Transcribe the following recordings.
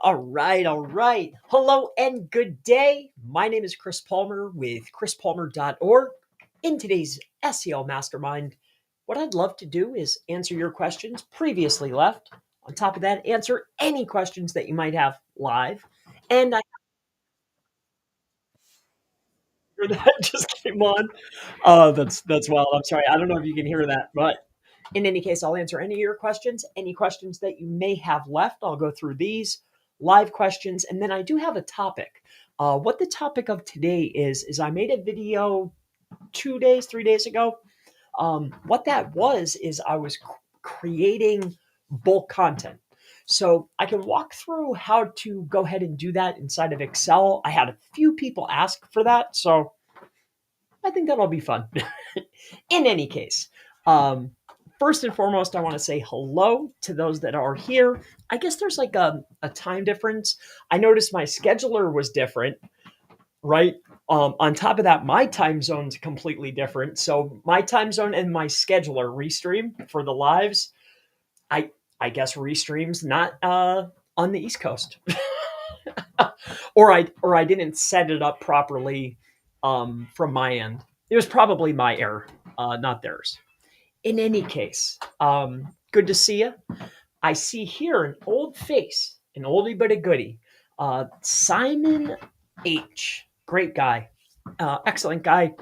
All right, all right. Hello and good day. My name is Chris Palmer with chrispalmer.org. In today's SEO Mastermind, what I'd love to do is answer your questions previously left. On top of that, answer any questions that you might have live. And I hear that just came on. Oh, that's wild. I'm sorry. I don't know if you can hear that, but in any case, I'll answer any of your questions. Any questions that you may have left, I'll go through these live questions, and then I do have a topic. What the topic of today is I made a video 2 days, 3 days ago. What that was is I was creating bulk content. So I can walk through how to go ahead and do that inside of Excel. I had a few people ask for that, so I think that'll be fun. In any case, um, first and foremost, I want to say hello to those that are here. I guess there's like a time difference. I noticed my scheduler was different, right? On top of that, my time zone's completely different. So my time zone and my scheduler restream for the lives. I I guess restreams not on the East Coast, or I didn't set it up properly from my end. It was probably my error, not theirs. In any case, good to see you. I see here an old face, an oldie but a goodie. Simon H. Great guy. Excellent guy.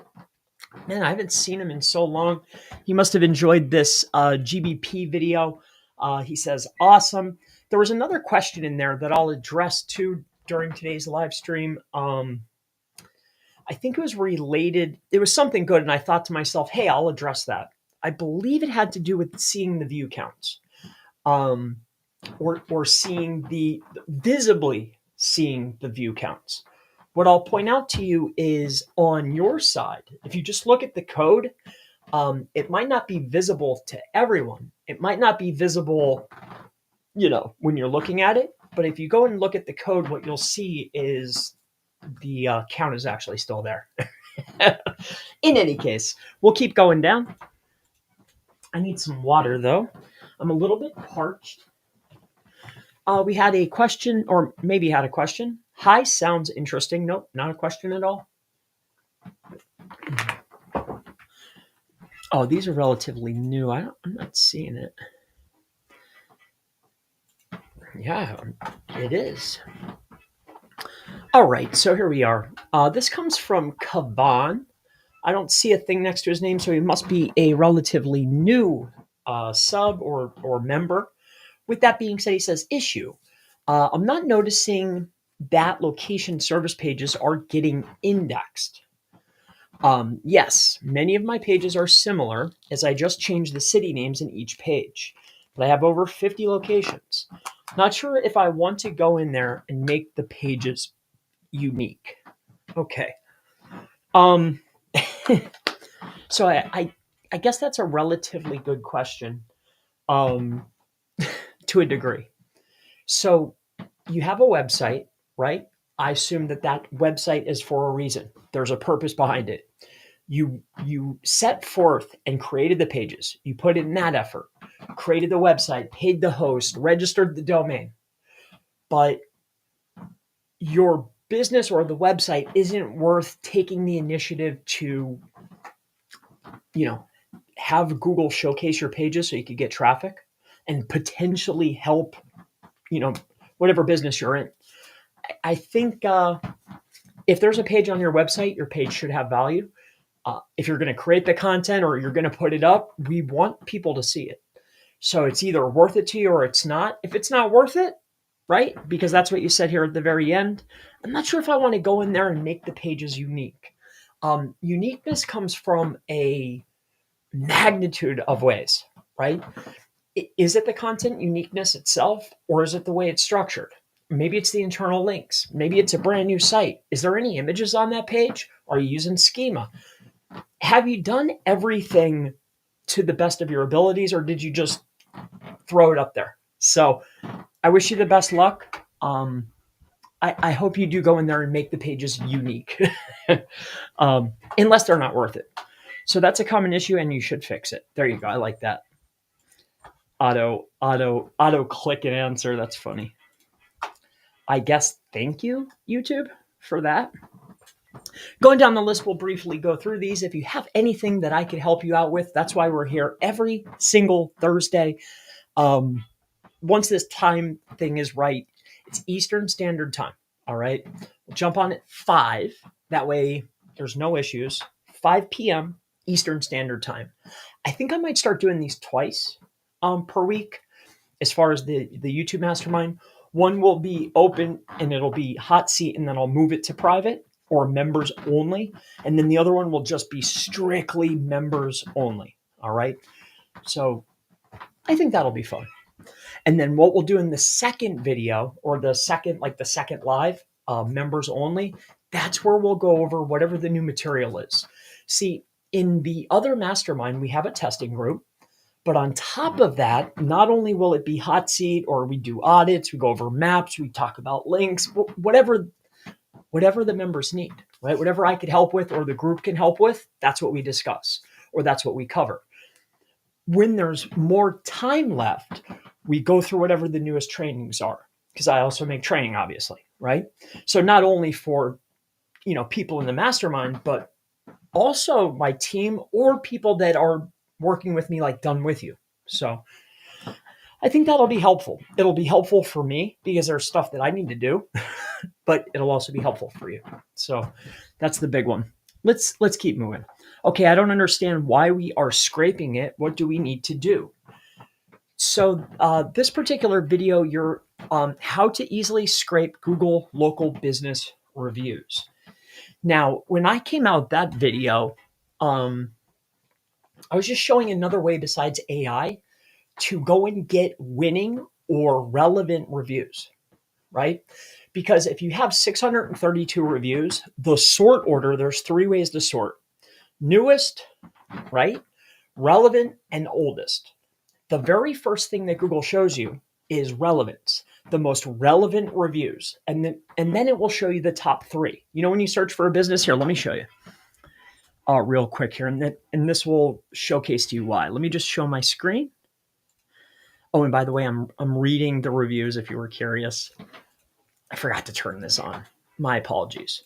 Man, I haven't seen him in so long. He must have enjoyed this GBP video. He says, awesome. There was another question in there that I'll address too during today's live stream. I think it was related. It was something good. And I thought to myself, hey, I'll address that. I believe it had to do with seeing the view counts, um, or seeing the visibly seeing the view counts. What I'll point out to you is on your side, if you just look at the code, it might not be visible to everyone. It might not be visible, when you're looking at it. But if you go and look at the code, what you'll see is the count is actually still there. In any case, we'll keep going down. I need some water though. I'm a little bit parched. We had a question, or maybe had a question. Hi, sounds interesting. Nope, not a question at all. Oh, these are relatively new. I'm not seeing it. Yeah, it is. All right, so here we are. This comes from Kavan. I don't see a thing next to his name, so he must be a relatively new sub or member. With that being said, he says, issue. I'm not noticing that location service pages are getting indexed. Yes, many of my pages are similar, as I just changed the city names in each page. But I have over 50 locations. Not sure if I want to go in there and make the pages unique. Okay. Um, so I guess that's a relatively good question, um, to a degree. So you have a website, right? I assume that website is for a reason. There's a purpose behind it. You set forth and created the pages. You put in that effort, created the website, paid the host, registered the domain. But your business or the website isn't worth taking the initiative to, have Google showcase your pages so you could get traffic and potentially help, whatever business you're in. I think if there's a page on your website, your page should have value. If you're going to create the content or you're going to put it up, we want people to see it. So it's either worth it to you or it's not. If it's not worth it, right? Because that's what you said here at the very end. I'm not sure if I want to go in there and make the pages unique. Uniqueness comes from a magnitude of ways, right? Is it the content uniqueness itself, or is it the way it's structured? Maybe it's the internal links. Maybe it's a brand new site. Is there any images on that page? Are you using schema? Have you done everything to the best of your abilities, or did you just throw it up there? So I wish you the best luck. I hope you do go in there and make the pages unique, unless they're not worth it. So that's a common issue, and you should fix it. There you go. I like that. Auto click and answer. That's funny. I guess thank you, YouTube, for that. Going down the list, we'll briefly go through these. If you have anything that I could help you out with, that's why we're here every single Thursday. Once this time thing is right, it's Eastern Standard Time. All right. We'll jump on at 5. That way there's no issues. 5 p.m. Eastern Standard Time. I think I might start doing these twice per week as far as the YouTube Mastermind. One will be open and it'll be hot seat, and then I'll move it to private or members only. And then the other one will just be strictly members only. All right. So I think that'll be fun. And then what we'll do in the second video, or the second live, members only, that's where we'll go over whatever the new material is. See, in the other mastermind, we have a testing group. But on top of that, not only will it be hot seat, or we do audits, we go over maps, we talk about links, whatever the members need, right? Whatever I could help with or the group can help with, that's what we discuss, or that's what we cover. When there's more time left, we go through whatever the newest trainings are, because I also make training, obviously, right? So not only for, people in the mastermind, but also my team or people that are working with me, like done with you. So I think that'll be helpful. It'll be helpful for me because there's stuff that I need to do, but it'll also be helpful for you. So that's the big one. Let's keep moving. Okay, I don't understand why we are scraping it. What do we need to do? So this particular video, you're how to easily scrape Google local business reviews. Now, when I came out that video, I was just showing another way besides AI to go and get winning or relevant reviews, right? Because if you have 632 reviews, the sort order, there's 3 ways to sort. Newest, right? Relevant, and oldest. The very first thing that Google shows you is relevance, the most relevant reviews. And then it will show you the top 3. When you search for a business, here, let me show you real quick here. And this will showcase to you why. Let me just show my screen. Oh, and by the way, I'm reading the reviews if you were curious. I forgot to turn this on. My apologies.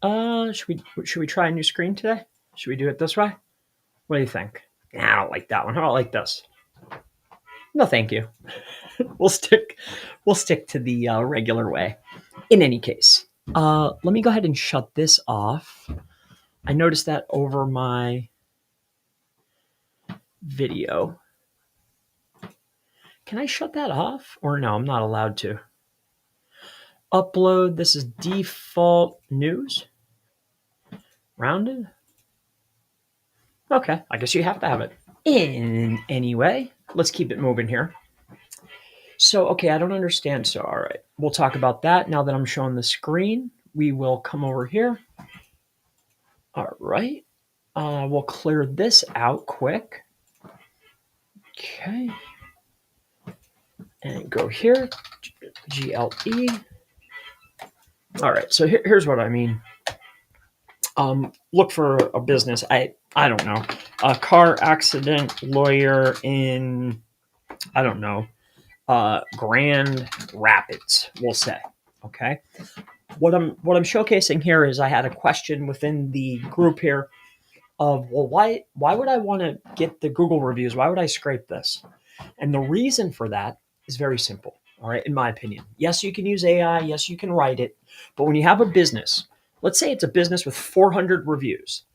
Should we try a new screen today? Should we do it this way? What do you think? Nah, I don't like that one. How about like this? No, thank you. We'll stick to the regular way. In any case, let me go ahead and shut this off. I noticed that over my video. Can I shut that off? Or no, I'm not allowed to. Upload. This is default news. Rounded. Okay, I guess you have to have it. In any way, let's keep it moving here. So, okay, I don't understand. So, all right, we'll talk about that now that I'm showing the screen. We will come over here. All right, we'll clear this out quick. Okay, and go here, GLE. All right, so here's what I mean. Look for a business. I don't know, a car accident lawyer in, I don't know, Grand Rapids, we'll say. Okay. What I'm showcasing here is I had a question within the group here of, well, why would I want to get the Google reviews? Why would I scrape this? And the reason for that is very simple. All right. In my opinion, yes, you can use AI. Yes, you can write it. But when you have a business, let's say it's a business with 400 reviews.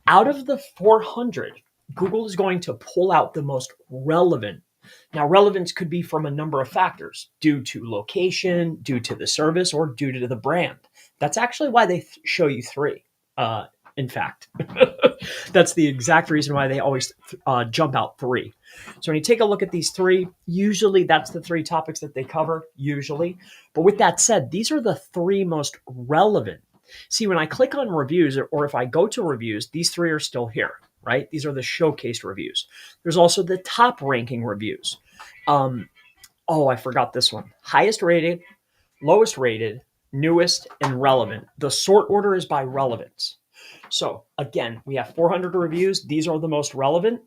Out of the 400, Google is going to pull out the most relevant. Now, relevance could be from a number of factors, due to location, due to the service, or due to the brand. That's actually why they show you 3. In fact, that's the exact reason why they always jump out 3. So when you take a look at these 3, usually that's the 3 topics that they cover, usually. But with that said, these are the 3 most relevant. See, when I click on reviews, or if I go to reviews, these 3 are still here, right? These are the showcased reviews. There's also the top ranking reviews. I forgot this one. Highest rated, lowest rated, newest, and relevant. The sort order is by relevance. So again, we have 400 reviews. These are the most relevant.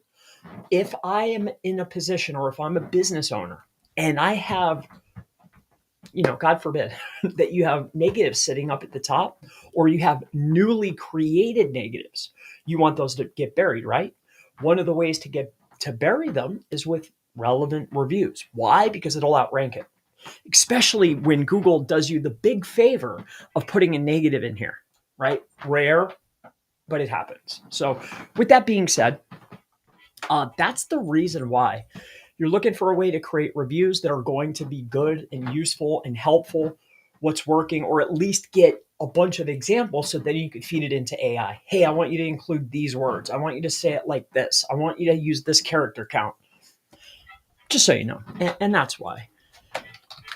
If I am in a position, or if I'm a business owner and I have God forbid, that you have negatives sitting up at the top, or you have newly created negatives. You want those to get buried, right? One of the ways to bury them is with relevant reviews. Why? Because it'll outrank it, especially when Google does you the big favor of putting a negative in here, right? Rare, but it happens. So with that being said, that's the reason why you're looking for a way to create reviews that are going to be good and useful and helpful, what's working, or at least get a bunch of examples so that you could feed it into AI. Hey, I want you to include these words. I want you to say it like this. I want you to use this character count. Just so you know. And that's why.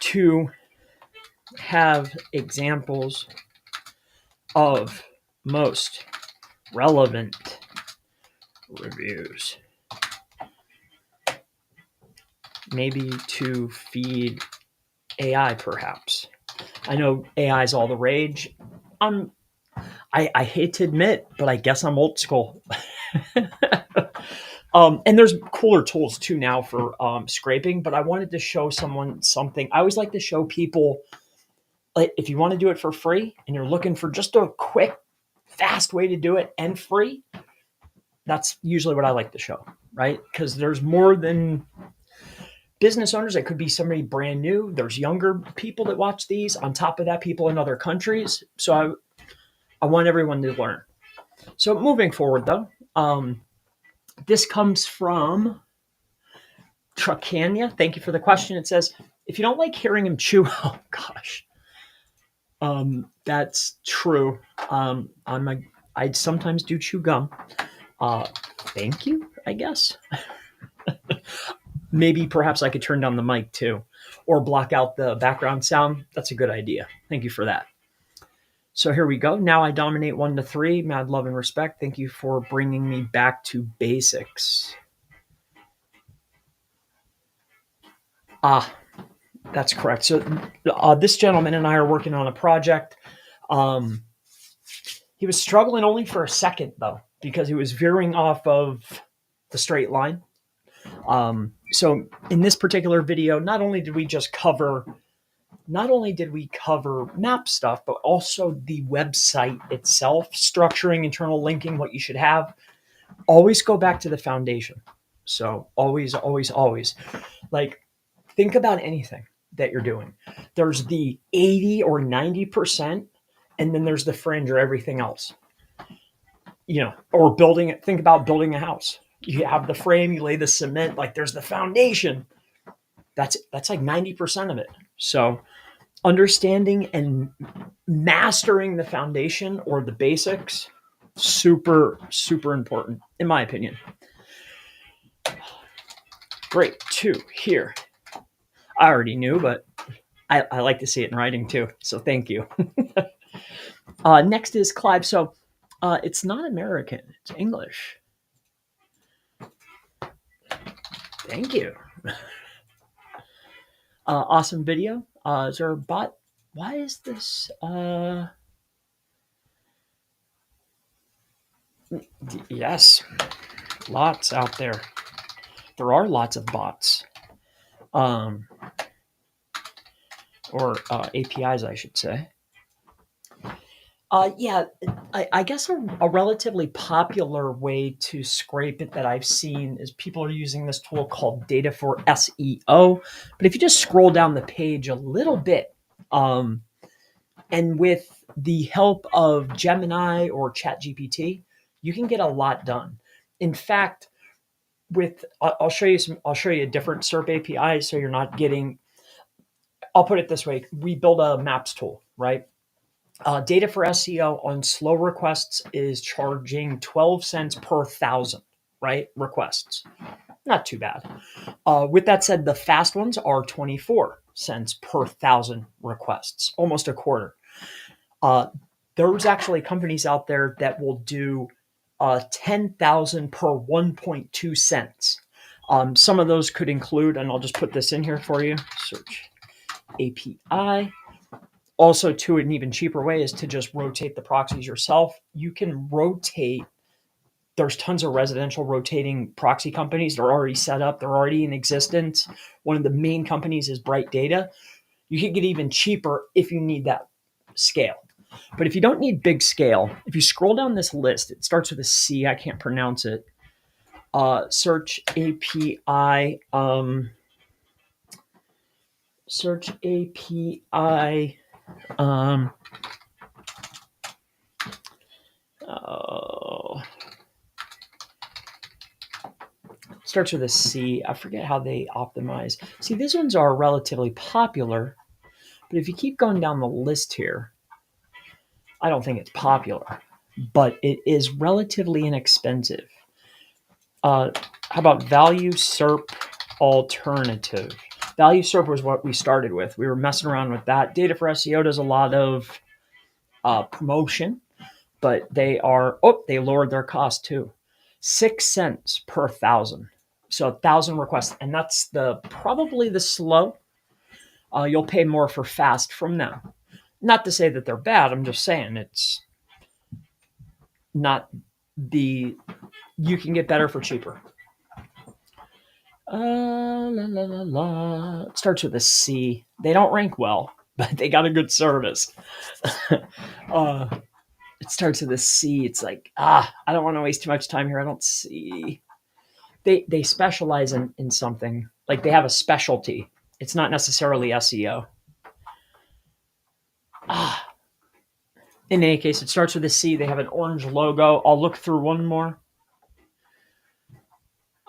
To have examples of most relevant reviews. Maybe to feed AI, perhaps. I know AI is all the rage. I hate to admit, but I guess I'm old school. And there's cooler tools too now for scraping, but I wanted to show someone something. I always like to show people, like, if you want to do it for free and you're looking for just a quick, fast way to do it and free, that's usually what I like to show, right? Because there's more than business owners. It could be somebody brand new. There's younger people that watch these. On top of that, people in other countries. So I want everyone to learn. So moving forward, though, this comes from Truckania. Thank you for the question. It says, if you don't like hearing him chew, oh gosh, that's true. I'd sometimes do chew gum. Thank you, I guess. Maybe perhaps I could turn down the mic too, or block out the background sound. That's a good idea. Thank you for that. So here we go. Now I dominate 1 to 3. Mad love and respect. Thank you for bringing me back to basics. That's correct. So this gentleman and I are working on a project. He was struggling only for a second, though, because he was veering off of the straight line. So in this particular video, not only did we cover map stuff, but also the website itself, structuring, internal linking, what you should have. Always go back to the foundation. So always, always, always. Like, think about anything that you're doing. There's the 80 or 90%, and then there's the fringe or everything else. Or building it. Think about building a house. You have the frame, you lay the cement, like there's the foundation. That's like 90% of it. So understanding and mastering the foundation or the basics, super, super important, in my opinion. Great. 2 here. I already knew, but I like to see it in writing too. So thank you. Next is Clive. So it's not American, it's English. Thank you. Awesome video. Is there a bot? Why is this? Yes, lots out there. There are lots of bots, or APIs, I should say. Yeah, I guess a relatively popular way to scrape it that I've seen is people are using this tool called Data for SEO. But if you just scroll down the page a little bit, and with the help of Gemini or ChatGPT, you can get a lot done. In fact, I'll show you a different SERP API, so you're not getting. I'll put it this way: we build a maps tool, right? Data for SEO on slow requests is charging 12 cents per 1,000, right? Requests. Not too bad. With that said, the fast ones are 24 cents per 1,000 requests, almost a quarter. There's actually companies out there that will do 10,000 per 1.2 cents. Some of those could include, and I'll just put this in here for you, search API. Also, to an even cheaper way is to just rotate the proxies yourself. You can rotate. There's tons of residential rotating proxy companies. They're already set up. They're already in existence. One of the main companies is Bright Data. You could get even cheaper if you need that scale. But if you don't need big scale, if you scroll down this list, it starts with a C. I can't pronounce it. Search API. Search API. Starts with a C. I forget how they optimize. See, these ones are relatively popular, but if you keep going down the list here, I don't think it's popular, but it is relatively inexpensive. How about Value SERP Alternative? Value SERP was what we started with. We were messing around with that. Data for SEO does a lot of promotion, but they lowered their cost too. 6 cents per 1,000. So 1,000 requests, and that's probably the slow. You'll pay more for fast from them. Not to say that they're bad. I'm just saying it's not you can get better for cheaper. It starts with a C. They don't rank well, but they got a good service. It starts with a C. It's like, I don't want to waste too much time here. I don't see. They specialize in something. Like they have a specialty. It's not necessarily SEO. In any case, it starts with a C. They have an orange logo. I'll look through one more.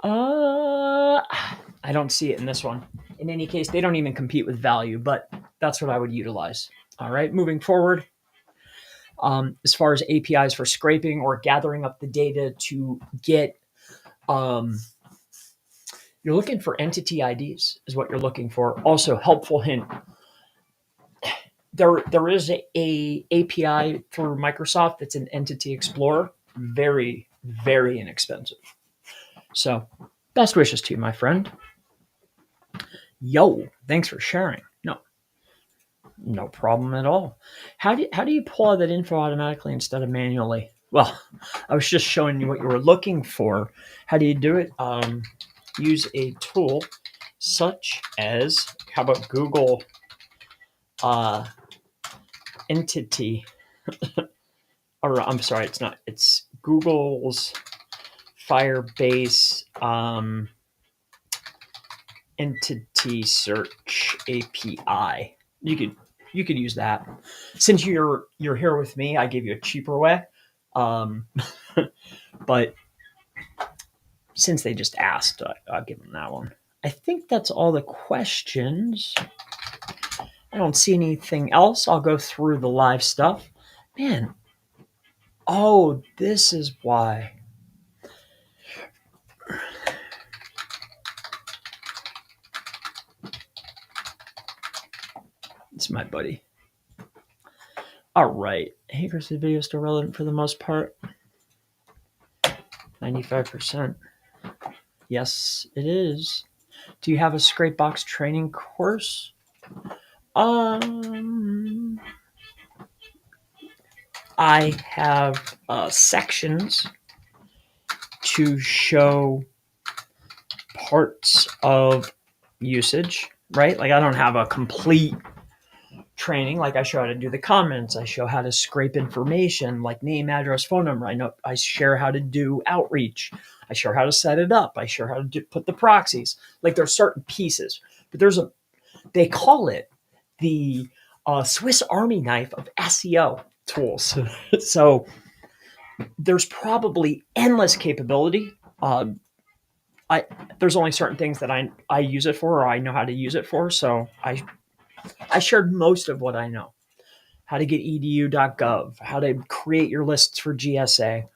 I don't see it in this one. In any case, they don't even compete with Value, but that's what I would utilize. All right, moving forward. As far as APIs for scraping or gathering up the data to get, you're looking for entity IDs is what you're looking for. Also, helpful hint. There is a API through Microsoft that's an Entity Explorer. Very, very inexpensive. So, best wishes to you, my friend. Yo, thanks for sharing. No problem at all. How do you pull out that info automatically instead of manually? Well, I was just showing you what you were looking for. How do you do it? Use a tool such as, how about Google Entity? Or I'm sorry, it's not. It's Google's Firebase Entity Search API. You could use that. Since you're here with me, I gave you a cheaper way. But since they just asked, I'll give them that one. I think that's all the questions. I don't see anything else. I'll go through the live stuff. Man. Oh, this is why. It's my buddy. All right. Hey, Chris, the video is still relevant for the most part. 95%. Yes, it is. Do you have a Scrapebox training course? I have sections to show parts of usage, right? Like I don't have a complete training. Like I show how to do the comments. I show how to scrape information like name, address, phone number. I share how to do outreach. I share how to set it up. I share how to put the proxies. Like there's certain pieces, but they call it the Swiss Army knife of SEO tools. So there's probably endless capability. There's only certain things that I use it for, or I know how to use it for. So I shared most of what I know. How to get edu.gov, how to create your lists for GSA,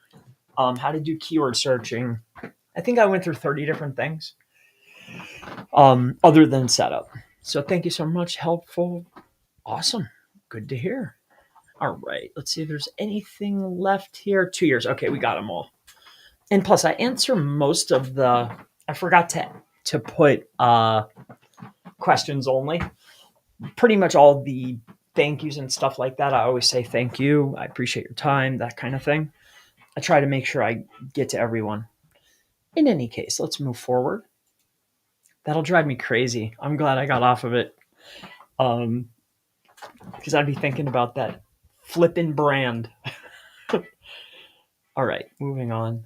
how to do keyword searching. I think I went through 30 different things other than setup. So thank you so much. Helpful. Awesome. Good to hear. All right. Let's see if there's anything left here. 2 years. Okay, we got them all. And plus, I answer most of I forgot to put questions only. Pretty much all the thank yous and stuff like that. I always say thank you. I appreciate your time, that kind of thing. I try to make sure I get to everyone. In any case, let's move forward. That'll drive me crazy. I'm glad I got off of it. Because I'd be thinking about that flippin' brand. All right, moving on.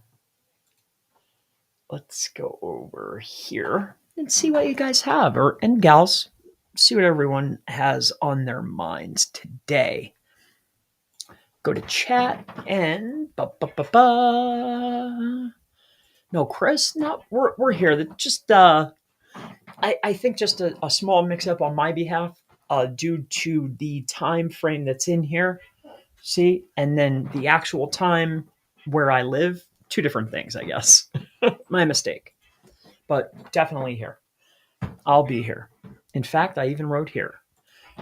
Let's go over here and see what you guys have, and gals, see what everyone has on their minds today. Go to chat and no, Chris, no, we're here. Just I think just a small mix-up on my behalf, due to the time frame that's in here. See, and then the actual time where I live, two different things, I guess. My mistake, but definitely here. I'll be here. In fact, I even wrote here.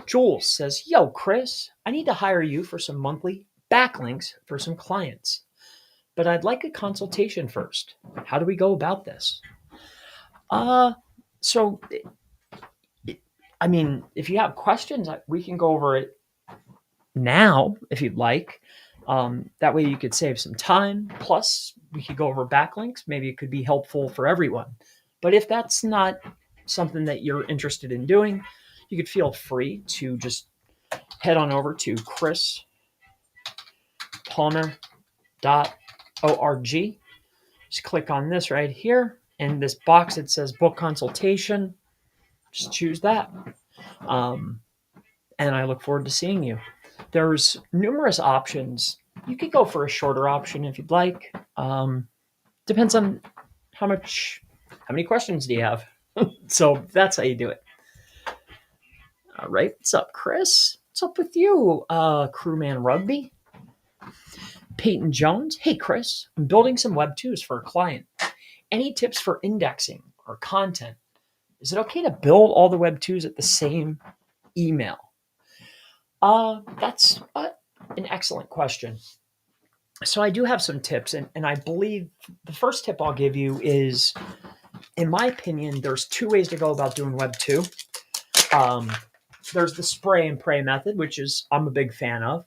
Jules says, "Yo, Chris, I need to hire you for some monthly backlinks for some clients, but I'd like a consultation first. How do we go about this?" Uh, so I mean, if you have questions, we can go over it now if you'd like. That way you could save some time. Plus, we could go over backlinks. Maybe it could be helpful for everyone. But if that's not something that you're interested in doing, you could feel free to just head on over to chrispalmer.org. Just click on this right here. In this box, it says book consultation. Just choose that. And I look forward to seeing you. There's numerous options. You could go for a shorter option if you'd like. Depends on how many questions do you have? So that's how you do it. All right. What's up, Chris? What's up with you, Crewman Rugby? Peyton Jones. Hey, Chris, I'm building some Web 2s for a client. Any tips for indexing or content? Is it okay to build all the Web 2s at the same email? That's an excellent question. So I do have some tips, and I believe the first tip I'll give you is, in my opinion, there's two ways to go about doing Web 2. There's the spray and pray method, which is I'm a big fan of.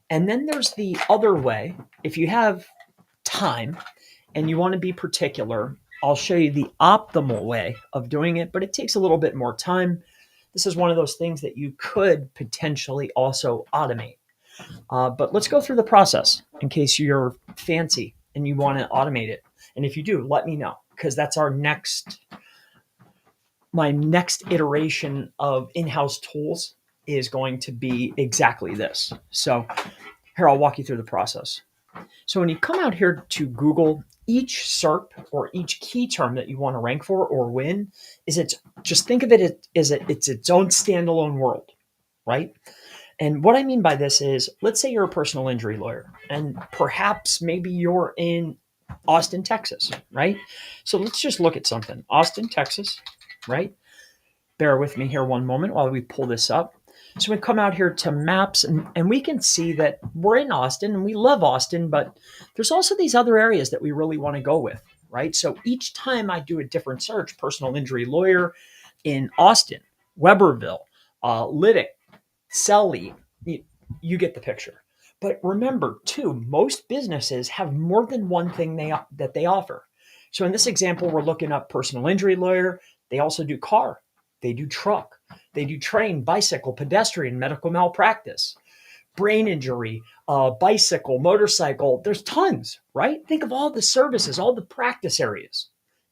And then there's the other way. If you have time and you want to be particular, I'll show you the optimal way of doing it, but it takes a little bit more time. This is one of those things that you could potentially also automate. But let's go through the process in case you're fancy and you want to automate it. And if you do, let me know, because that's my next iteration of in-house tools is going to be exactly this. So here, I'll walk you through the process. So when you come out here to Google, each SERP or each key term that you want to rank for or win just think of it as it's its own standalone world, right? And what I mean by this is, let's say you're a personal injury lawyer, and perhaps maybe you're in Austin, Texas, right? So let's just look at something. Austin, Texas, right? Bear with me here one moment while we pull this up. So we come out here to maps, and we can see that we're in Austin and we love Austin, but there's also these other areas that we really want to go with, right? So each time I do a different search, personal injury lawyer in Austin, Weberville, Lydic, Selly, you get the picture. But remember, too, most businesses have more than one thing that they offer. So in this example, we're looking up personal injury lawyer. They also do car. They do truck. They do train, bicycle, pedestrian, medical malpractice, brain injury, bicycle, motorcycle. There's tons, right? Think of all the services, all the practice areas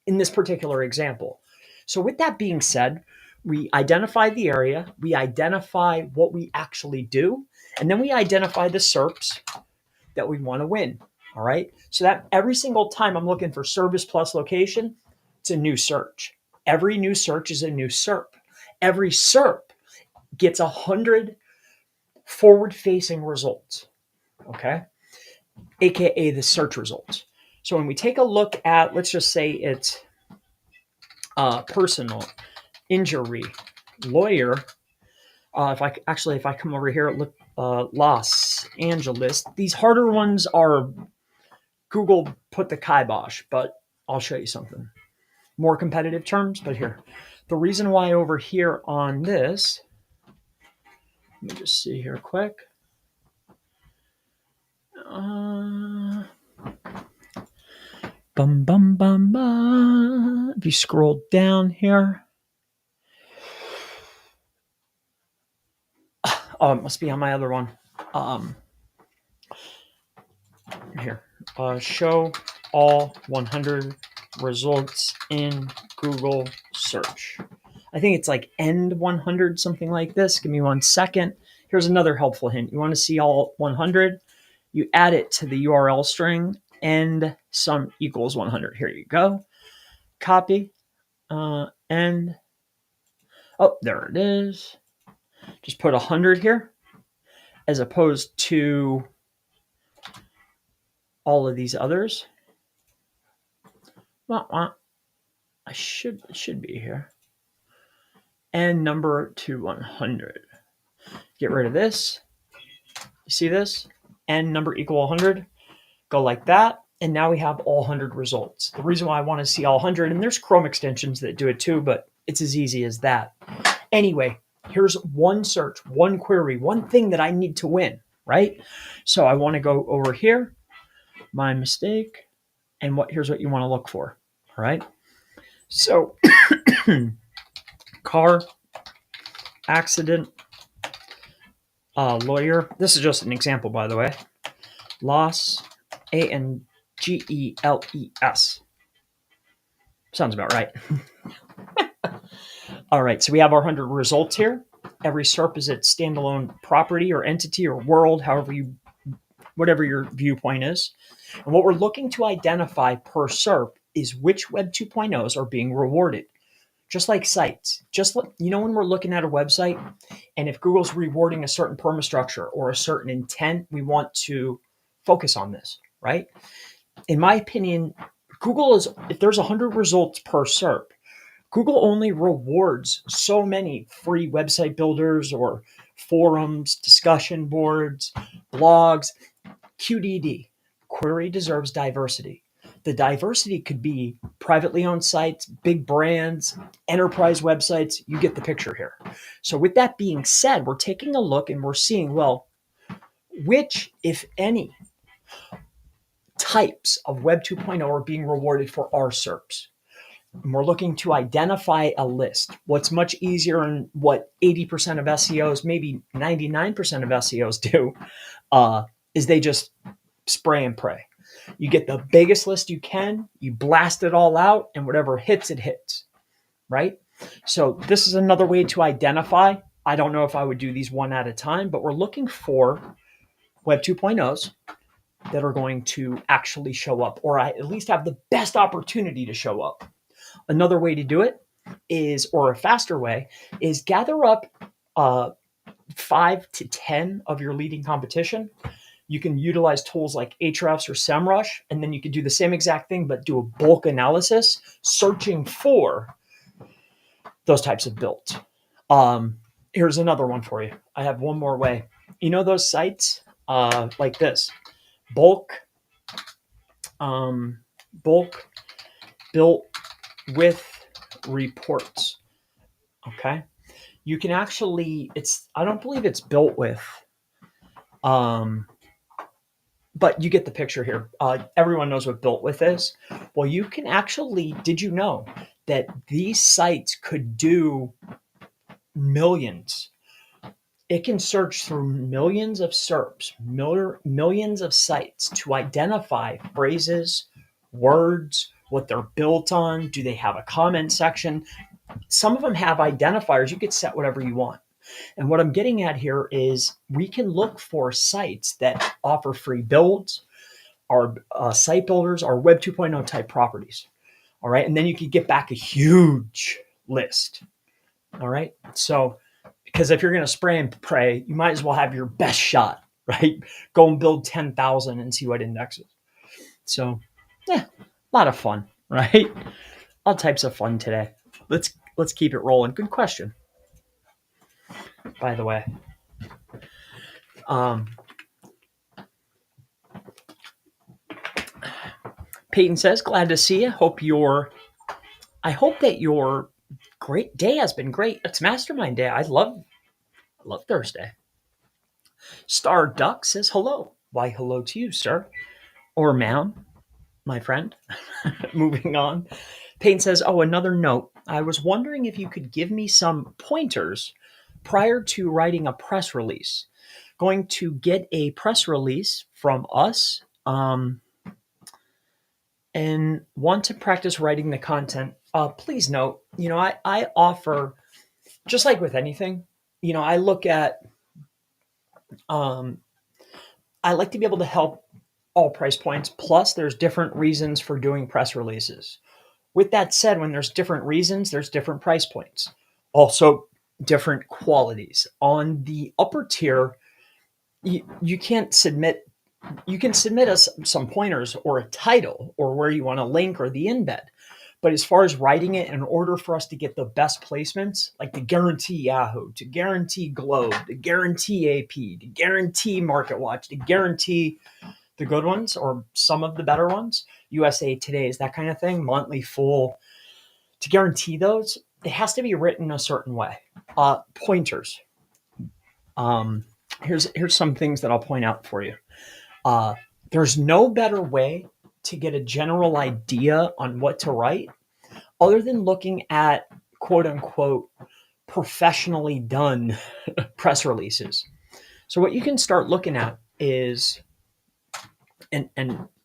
in this particular example. So with that being said, we identify the area, we identify what we actually do, and then we identify the SERPs that we want to win. All right. So that every single time I'm looking for service plus location, it's a new search. Every new search is a new SERP. Every SERP gets 100 forward-facing results. Okay. AKA the search results. So when we take a look at, let's just say it's personal injury lawyer. If I come over here, look, Los Angeles. These harder ones are Google put the kibosh, but I'll show you something. More competitive terms, but here. The reason why over here on this, let me just see here quick. Bum, bum, bum, bum. If you scroll down here, Oh, it must be on my other one. Here, show all 100 results in Google search. I think it's like end 100, something like this. Give me 1 second. Here's another helpful hint. You want to see all 100? You add it to the URL string, end sum equals 100. Here you go. Copy, end. Oh, there it is. Just put 100 here, as opposed to all of these others. It should be here. And number to 100. Get rid of this. You see this? And number equal 100. Go like that. And now we have all 100 results. The reason why I want to see all 100, and there's Chrome extensions that do it too, but it's as easy as that. Anyway, here's one search, one query, one thing that I need to win, right? So I want to go over here, my mistake, and here's what you want to look for, all right? So car accident, lawyer. This is just an example, by the way. Loss, Angeles. Sounds about right. All right, so we have our 100 results here. Every SERP is its standalone property or entity or world, whatever your viewpoint is. And what we're looking to identify per SERP is which Web 2.0s are being rewarded. Just like sites. When we're looking at a website, and if Google's rewarding a certain permastructure or a certain intent, we want to focus on this, right? In my opinion, if there's 100 results per SERP, Google only rewards so many free website builders or forums, discussion boards, blogs. QDD, query deserves diversity. The diversity could be privately owned sites, big brands, enterprise websites. You get the picture here. So with that being said, we're taking a look and we're seeing, well, which, if any, types of Web 2.0 are being rewarded for our SERPs. And we're looking to identify a list. What's much easier and what 80% of SEOs, maybe 99% of SEOs do, is they just spray and pray. You get the biggest list you can, you blast it all out, and whatever hits, it hits, right? So this is another way to identify. I don't know if I would do these one at a time, but we're looking for Web 2.0s that are going to actually show up, or at least have the best opportunity to show up. Another way to do it is, or a faster way, is gather up 5 to 10 of your leading competition. You can utilize tools like Ahrefs or SEMrush, and then you can do the same exact thing, but do a bulk analysis, searching for those types of builds. Here's another one for you. I have one more way. You know those sites like this, bulk built with reports. Okay, you can actually. I don't believe it's built with. But you get the picture here. Everyone knows what built with is. Well, you can actually, did you know that these sites could do millions? It can search through millions of SERPs, millions of sites to identify phrases, words, what they're built on. Do they have a comment section? Some of them have identifiers. You could set whatever you want. And what I'm getting at here is we can look for sites that offer free builds, our site builders, our Web 2.0 type properties. All right. And then you could get back a huge list. All right. So, because if you're going to spray and pray, you might as well have your best shot, right? Go and build 10,000 and see what indexes. So, a lot of fun, right? All types of fun today. Let's keep it rolling. Good question, by the way. Peyton says, glad to see you. I hope that your great day has been great. It's Mastermind Day. I love Thursday. Star Duck says, hello. Why, hello to you, sir. Or ma'am, my friend. Moving on. Peyton says, oh, another note. I was wondering if you could give me some pointers prior to writing a press release. Going to get a press release from us and want to practice writing the content. Please note, I offer, just like with anything, I look at, I like to be able to help all price points. Plus, there's different reasons for doing press releases. With that said, when there's different reasons, there's different price points. Also, different qualities. On the upper tier, you can't submit. You can submit us some pointers or a title or where you want to link or the embed. But as far as writing it, in order for us to get the best placements, like to guarantee Yahoo, to guarantee Globe, to guarantee AP, to guarantee MarketWatch, to guarantee the good ones or some of the better ones, USA Today's, that kind of thing, monthly, full, to guarantee those, it has to be written a certain way. Pointers. Here's some things that I'll point out for you. There's no better way to get a general idea on what to write other than looking at quote unquote professionally done press releases. So what you can start looking at is, and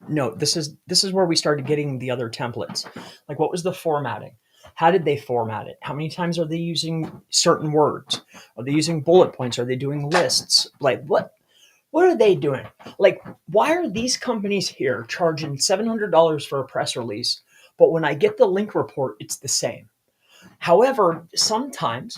no, this is where we started getting the other templates. Like, what was the formatting? How did they format it? How many times are they using certain words? Are they using bullet points? Are they doing lists? Like, what are they doing? Like, why are these companies here charging $700 for a press release, but when I get the link report, it's the same? However, sometimes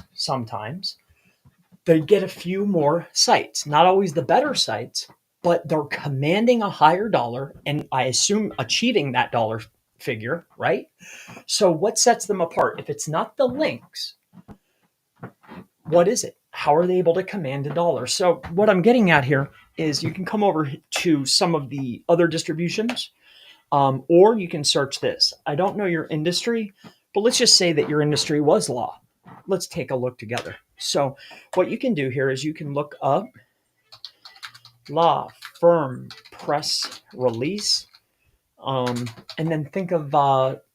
they get a few more sites, not always the better sites, but they're commanding a higher dollar, and I assume achieving that dollar figure, right? So what sets them apart? If it's not the links, what is it? How are they able to command a dollar? So what I'm getting at here is you can come over to some of the other distributions, or you can search this. I don't know your industry, but let's just say that your industry was law. Let's take a look together. So what you can do here is you can look up law firm press release, and then think of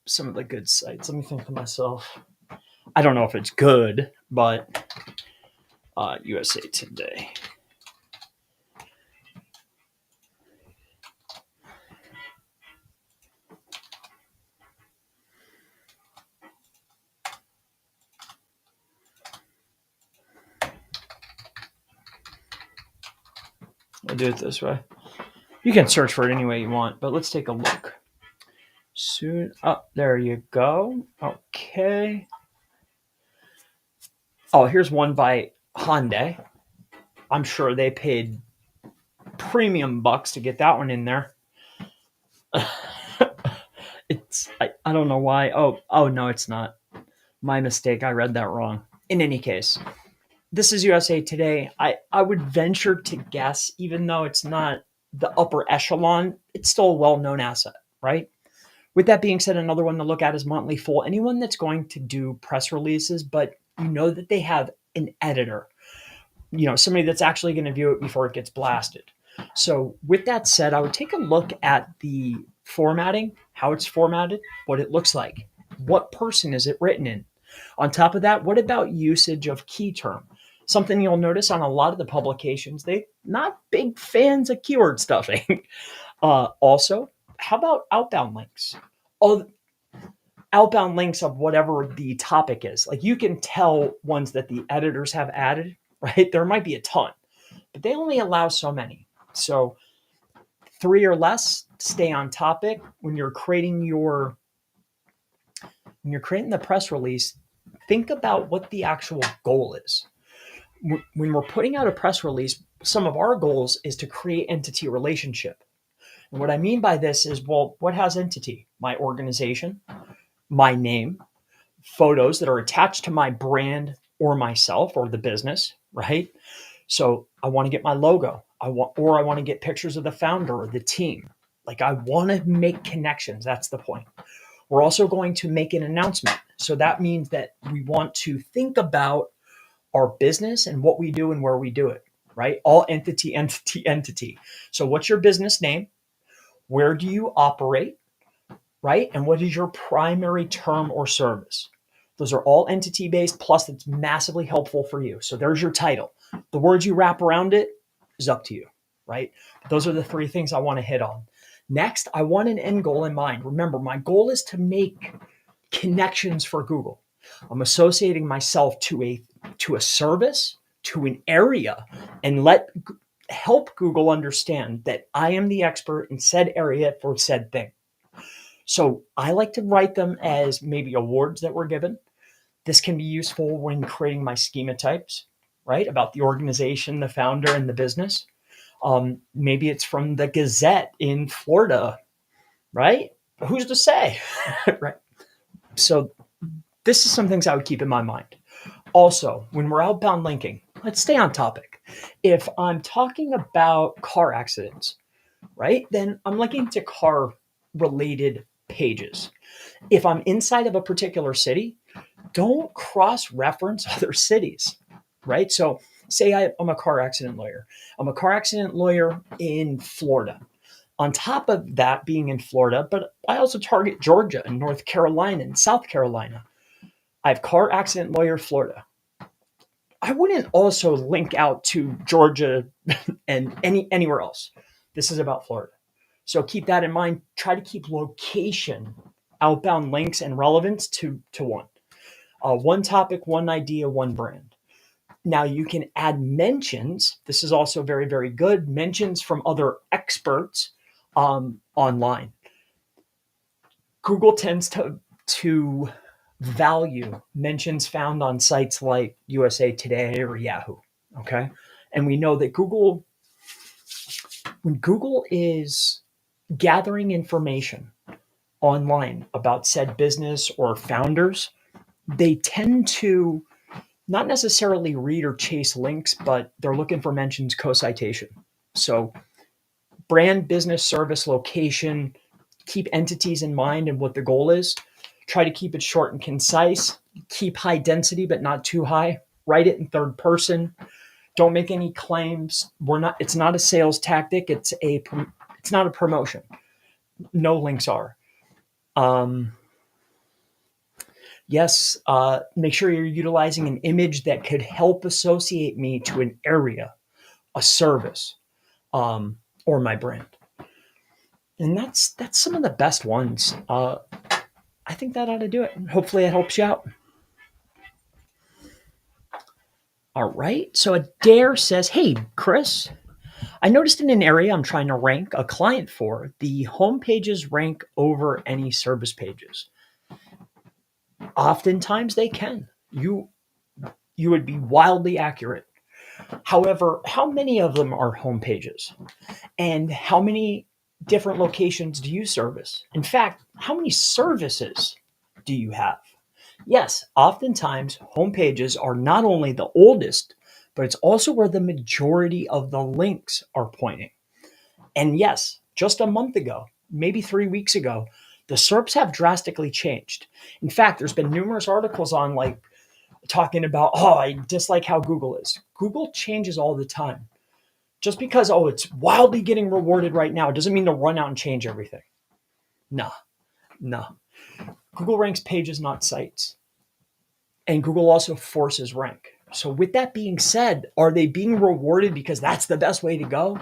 some of the good sites. Let me think to myself. I don't know if it's good, but USA Today. I'll do it this way. You can search for it any way you want, but let's take a look. Soon up, there you go. Okay. Oh, here's one by Hyundai. I'm sure they paid premium bucks to get that one in there. I don't know why. Oh no, it's not. My mistake. I read that wrong. In any case, this is USA Today. I would venture to guess, even though it's not the upper echelon, it's still a well-known asset, right? With that being said, another one to look at is Monthly Full. Anyone that's going to do press releases, but you know that they have an editor, somebody that's actually going to view it before it gets blasted. So with that said, I would take a look at the formatting, how it's formatted, what it looks like, what person is it written in. On top of that, what about usage of key term? Something you'll notice on a lot of the publications, they not big fans of keyword stuffing. Also, how about outbound links? Oh, outbound links of whatever the topic is. Like, you can tell ones that the editors have added, right? There might be a ton, but they only allow so many. So 3 or less, stay on topic. When you're creating the press release, think about what the actual goal is. When we're putting out a press release, some of our goals is to create entity relationship. And what I mean by this is, well, what has entity? My organization, my name, photos that are attached to my brand or myself or the business, right? So I want to get my logo. I want to get pictures of the founder or the team. Like, I want to make connections. That's the point. We're also going to make an announcement. So that means that we want to think about our business and what we do and where we do it, right? All entity, entity, entity. So what's your business name? Where do you operate, right? And what is your primary term or service? Those are all entity based, plus it's massively helpful for you. So there's your title. The words you wrap around it is up to you, right? Those are the three things I want to hit on. Next, I want an end goal in mind. Remember, my goal is to make connections for Google. I'm associating myself to a service, to an area, and help Google understand that I am the expert in said area for said thing. So I like to write them as maybe awards that were given. This can be useful when creating my schema types, right? About the organization, the founder, and the business. Maybe it's from the Gazette in Florida, right? Who's to say, right? So this is some things I would keep in my mind. Also, when we're outbound linking, let's stay on topic. If I'm talking about car accidents, right, then I'm linking to car related pages. If I'm inside of a particular city, don't cross reference other cities, right? So say I'm a car accident lawyer. I'm a car accident lawyer in Florida. On top of that being in Florida, but I also target Georgia and North Carolina and South Carolina. I have car accident lawyer Florida. I wouldn't also link out to Georgia and anywhere else. This is about Florida. So keep that in mind. Try to keep location, outbound links, and relevance to one. One topic, one idea, one brand. Now you can add mentions. This is also very, very good. Mentions from other experts online. Google tends to value mentions found on sites like USA Today or Yahoo. Okay. And we know that when Google is gathering information online about said business or founders, they tend to not necessarily read or chase links, but they're looking for mentions co-citation. So brand, business, service, location, keep entities in mind and what the goal is. Try to keep it short and concise. Keep high density, but not too high. Write it in third person. Don't make any claims. It's not a sales tactic. It's not a promotion. No links are. Yes, make sure you're utilizing an image that could help associate me to an area, a service, or my brand. And that's some of the best ones. I think that ought to do it. Hopefully it helps you out. All right. So Adair says, hey, Chris, I noticed in an area I'm trying to rank a client for, the home pages rank over any service pages. Oftentimes they can. You would be wildly accurate. However, how many of them are home pages? And how many different locations do you service? In fact, how many services do you have? Yes, oftentimes home pages are not only the oldest, but it's also where the majority of the links are pointing. And yes, just a month ago, maybe 3 weeks ago, the SERPs have drastically changed. In fact, there's been numerous articles on talking about, I dislike how Google is. Google changes all the time. Just because, it's wildly getting rewarded right now, doesn't mean to run out and change everything. No. Google ranks pages, not sites. And Google also forces rank. So with that being said, are they being rewarded because that's the best way to go?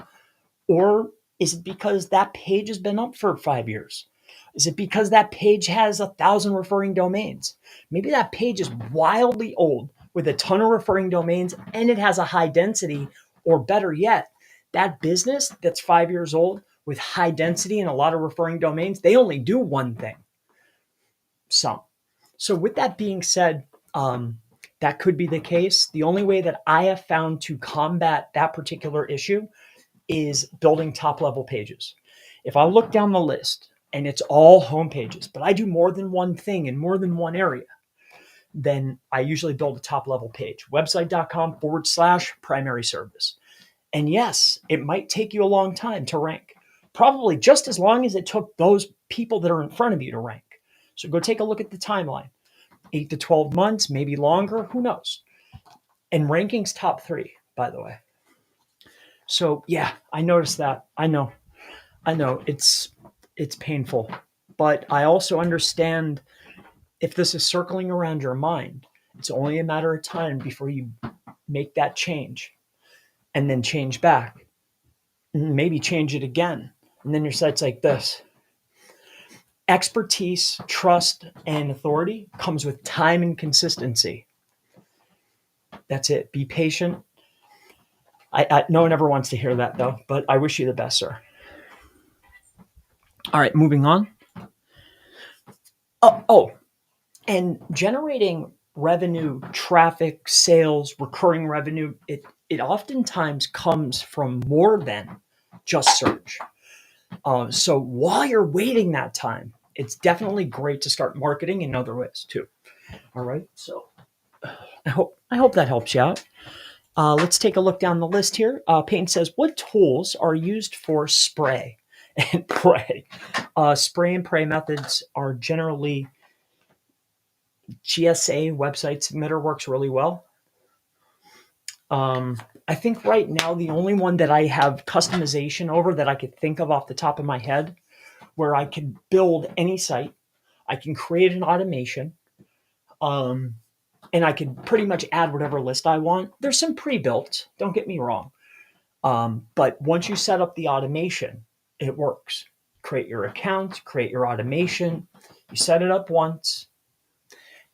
Or is it because that page has been up for 5 years? Is it because that page has 1,000 referring domains? Maybe that page is wildly old with a ton of referring domains and it has a high density, or better yet, that business that's 5 years old with high density and a lot of referring domains, they only do one thing. Some. So with that being said, that could be the case. The only way that I have found to combat that particular issue is building top level pages. If I look down the list and it's all home pages, but I do more than one thing in more than one area, then I usually build a top level page, website.com/primary service. And yes, it might take you a long time to rank, probably just as long as it took those people that are in front of you to rank. So go take a look at the timeline. 8 to 12 months, maybe longer, who knows? And ranking's top 3, by the way. So yeah, I noticed that. I know it's painful, but I also understand if this is circling around your mind, it's only a matter of time before you make that change and then change back, maybe change it again. And then your site's like this. Expertise, trust, and authority comes with time and consistency. That's it. Be patient. No one ever wants to hear that, though, but I wish you the best, sir. All right, moving on. And generating revenue, traffic, sales, recurring revenue, it oftentimes comes from more than just search. So while you're waiting that time, it's definitely great to start marketing in other ways too. All right, so I hope that helps you out. Let's take a look down the list here. Peyton says, what tools are used for spray and pray? Spray and pray methods are generally GSA website submitter works really well. I think right now the only one that I have customization over that I could think of off the top of my head, where I could build any site, I can create an automation, and I could pretty much add whatever list I want. There's some pre-built, don't get me wrong. But once you set up the automation, it works. Create your account, create your automation, you set it up once,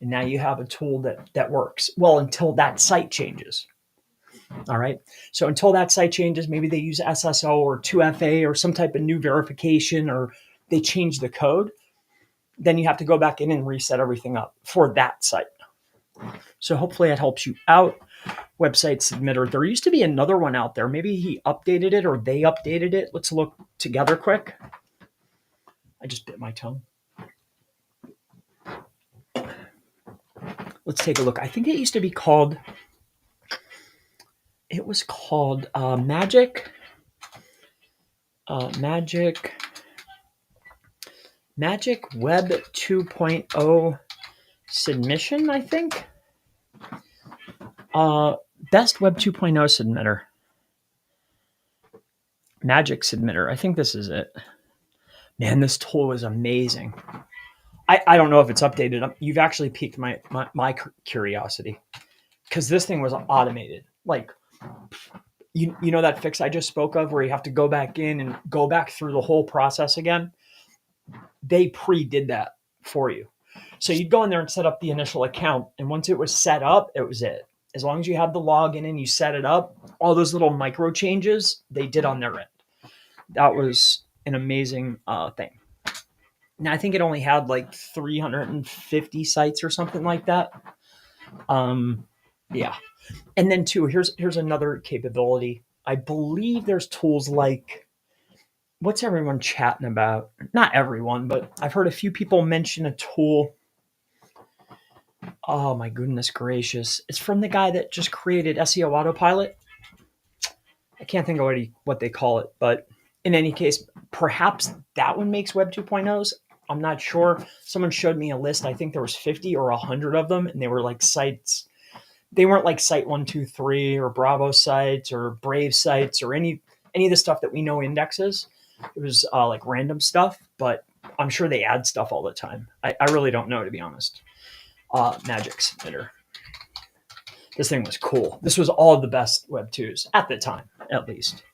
and now you have a tool that works. Well, until that site changes. All right. So until that site changes, maybe they use SSO or 2FA or some type of new verification, or they change the code. Then you have to go back in and reset everything up for that site. So hopefully that helps you out. Website submitter. There used to be another one out there. Maybe he updated it or they updated it. Let's look together quick. I just bit my tongue. Let's take a look. I think it used to be called, it was called Magic Web 2.0 submission, I think. Best Web 2.0 submitter. Magic submitter. I think this is it. Man, this tool is amazing. I don't know if it's updated. You've actually piqued my curiosity, because this thing was automated. Like, you know that fix I just spoke of where you have to go back in and go back through the whole process again? They pre-did that for you. So you'd go in there and set up the initial account, and once it was set up, it was it. As long as you had the login and you set it up, all those little micro changes they did on their end. That was an amazing thing. Now, I think it only had like 350 sites or something like that. Yeah. And then too, here's another capability. I believe there's tools like, what's everyone chatting about? Not everyone, but I've heard a few people mention a tool. Oh my goodness gracious. It's from the guy that just created SEO Autopilot. I can't think of what they call it, but in any case, perhaps that one makes Web 2.0s. I'm not sure. Someone showed me a list. I think there was 50 or 100 of them, and they were like sites. They weren't like Site 123 or Bravo sites or Brave sites or any of the stuff that we know indexes. It was like random stuff, but I'm sure they add stuff all the time. I really don't know, to be honest. Magic Submitter. This thing was cool. This was all the best Web 2s at the time, at least.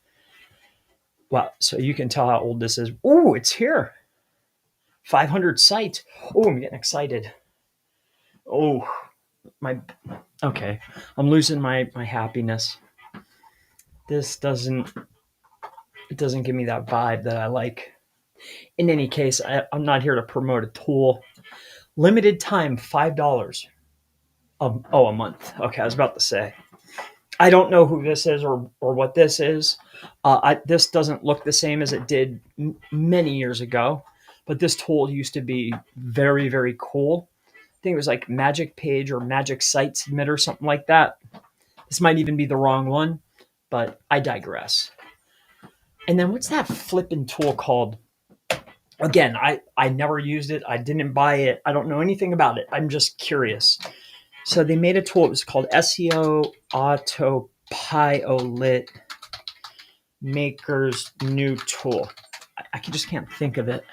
Wow. So you can tell how old this is. Oh, it's here. 500 sites. Oh, I'm getting excited. Oh, okay. I'm losing my happiness. It doesn't give me that vibe that I like. In any case, I'm not here to promote a tool. Limited time, $5. A month. Okay, I was about to say. I don't know who this is or what this is. This doesn't look the same as it did many years ago, but this tool used to be very, very cool. I think it was like Magic Page or Magic Site Submitter, something like that. This might even be the wrong one, but I digress. And then what's that flipping tool called? Again, I never used it. I didn't buy it. I don't know anything about it. I'm just curious. So they made a tool. It was called SEO Autopilot Maker's new tool. I just can't think of it.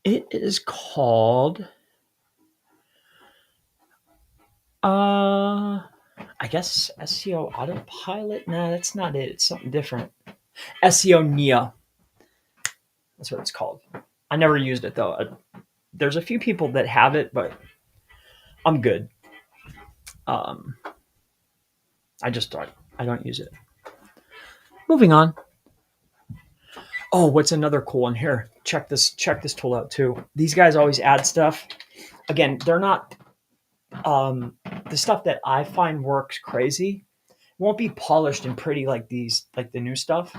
It is called, I guess SEO Autopilot. Nah, that's not it. It's something different. SEO Nia. That's what it's called. I never used it though. There's a few people that have it, but I'm good. Um, I don't use it. Moving on. Oh, what's another cool one here? Check this tool out too. These guys always add stuff. Again, they're not the stuff that I find works crazy. Won't be polished and pretty like the new stuff.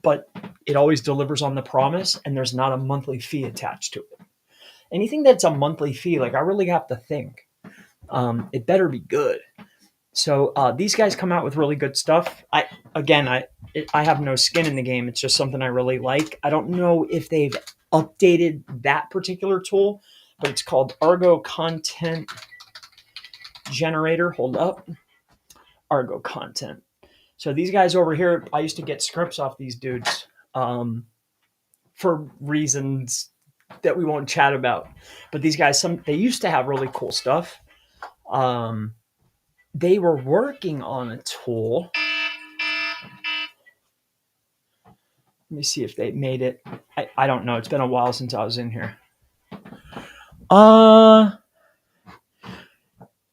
But it always delivers on the promise, and there's not a monthly fee attached to it. Anything that's a monthly fee, like I really have to think. It better be good. So these guys come out with really good stuff. I have no skin in the game. It's just something I really like. I don't know if they've updated that particular tool, but it's called Argo Content Generator. Hold up. Argo Content. So these guys over here, I used to get scripts off these dudes for reasons that we won't chat about. But these guys, they used to have really cool stuff. They were working on a tool. Let me see if they made it. I don't know. It's been a while since I was in here. I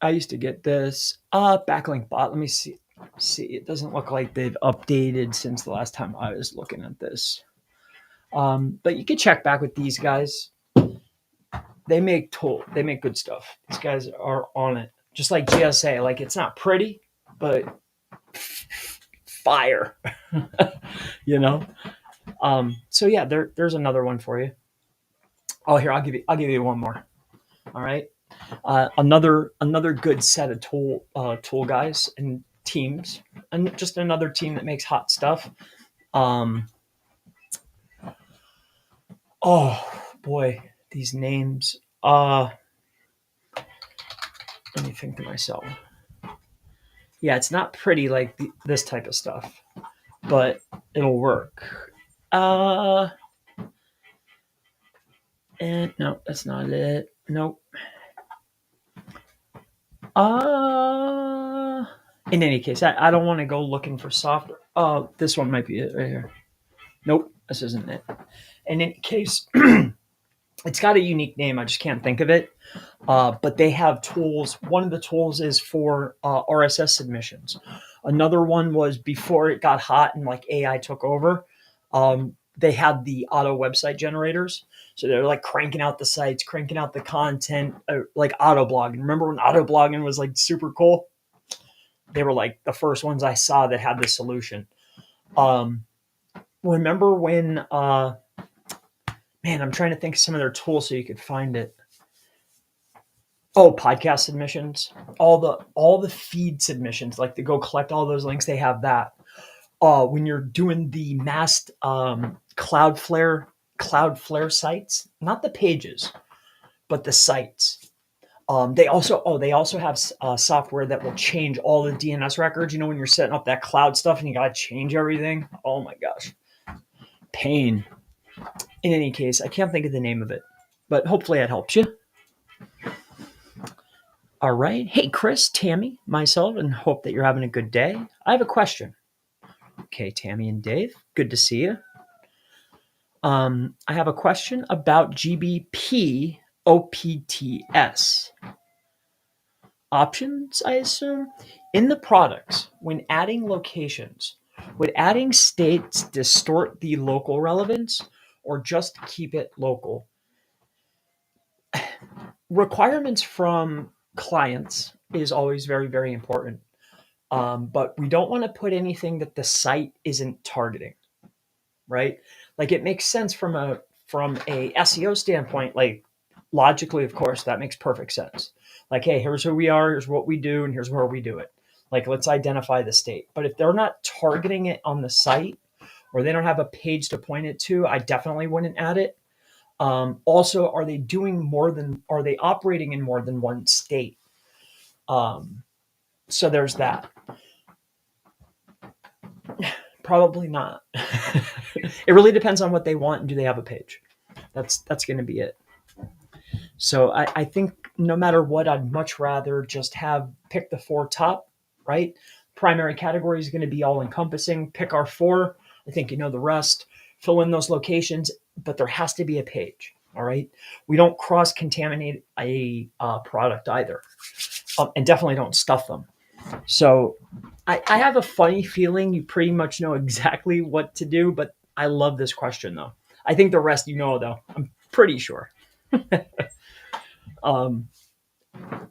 used to get this backlink bot. Let me see. It doesn't look like they've updated since the last time I was looking at this. But you can check back with these guys. They make good stuff. These guys are on it. Just like GSA. Like, it's not pretty, but fire. You know? So yeah, there's another one for you. Oh, here, I'll give you one more. All right. Another good set of tool guys and teams, and just another team that makes hot stuff. Oh boy, these names. Let me think to myself. Yeah, it's not pretty like this type of stuff, but it'll work. And no, that's not it. Nope. In any case, I don't want to go looking for software. Oh, this one might be it right here. Nope, this isn't it. In any case, it's got a unique name. I just can't think of it. But they have tools. One of the tools is for RSS submissions. Another one was before it got hot and like AI took over. They had the auto website generators. So they're like cranking out the sites, cranking out the content, like auto blogging. Remember when auto blogging was like super cool? They were like the first ones I saw that had this solution. Remember when, I'm trying to think of some of their tools so you could find it. Oh, podcast submissions, all the feed submissions, like to go collect all those links. They have that. When you're doing the masked Cloudflare sites, not the pages, but the sites. They also have software that will change all the DNS records. You know, when you're setting up that cloud stuff and you got to change everything. Oh my gosh, pain. In any case, I can't think of the name of it, but hopefully that helps you. All right. Hey, Chris, Tammy, myself, and hope that you're having a good day. I have a question. Okay, Tammy and Dave, good to see you. I have a question about GBP OPTS. Options, I assume. In the products, when adding locations, would adding states distort the local relevance or just keep it local? Requirements from clients is always very, very important. But we don't want to put anything that the site isn't targeting, right? Like, it makes sense from a SEO standpoint, like logically, of course, that makes perfect sense. Like, hey, here's who we are, here's what we do, and here's where we do it. Like, let's identify the state. But if they're not targeting it on the site, or they don't have a page to point it to, I definitely wouldn't add it. Also, are they operating in more than one state? So there's that. Probably not. It really depends on what they want and do they have a page. That's going to be it. So I think no matter what, I'd much rather just pick the 4 top, right? Primary category is going to be all encompassing. Pick our 4. I think you know the rest. Fill in those locations, but there has to be a page. All right. We don't cross contaminate a product either, and definitely don't stuff them. So I have a funny feeling you pretty much know exactly what to do, but I love this question though. I think the rest you know though. I'm pretty sure. Um,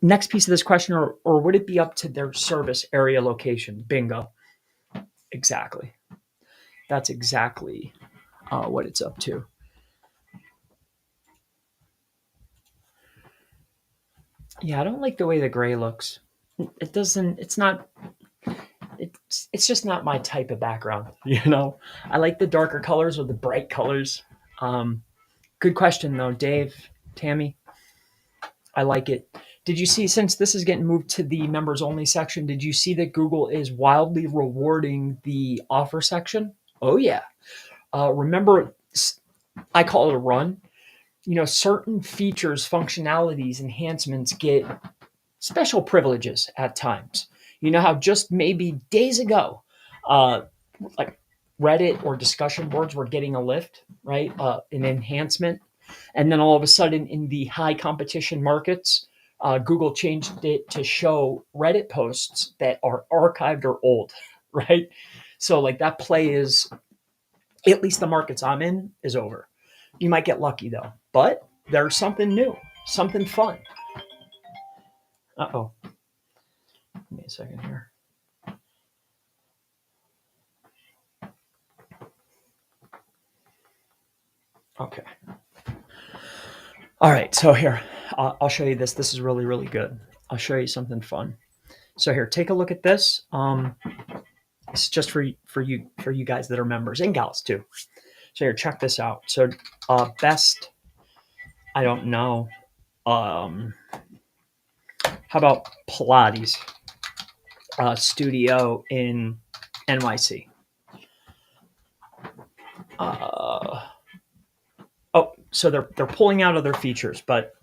Next piece of this question, or would it be up to their service area location? Bingo. Exactly. That's exactly what it's up to. Yeah, I don't like the way the gray looks. It doesn't, it's not, it's just not my type of background, you know? I like the darker colors or the bright colors. Good question though, Dave, Tammy. I like it. Did you see, since this is getting moved to the members only section, did you see that Google is wildly rewarding the offer section? Oh, yeah. Remember, I call it a run. You know, certain features, functionalities, enhancements get special privileges at times. You know how just maybe days ago, uh, like Reddit or discussion boards were getting a lift, right? An enhancement. And then all of a sudden, in the high competition markets, Google changed it to show Reddit posts that are archived or old, right? So, like, that play is, at least the markets I'm in, is over. You might get lucky though, but there's something new, something fun. Uh oh. Give me a second here. Okay. All right. So here, I'll show you this. This is really, really good. I'll show you something fun. So here, take a look at this. It's just for you guys that are members and gals too. So here, check this out. So best, I don't know. How about Pilates studio in NYC? Oh, so they're pulling out other features, but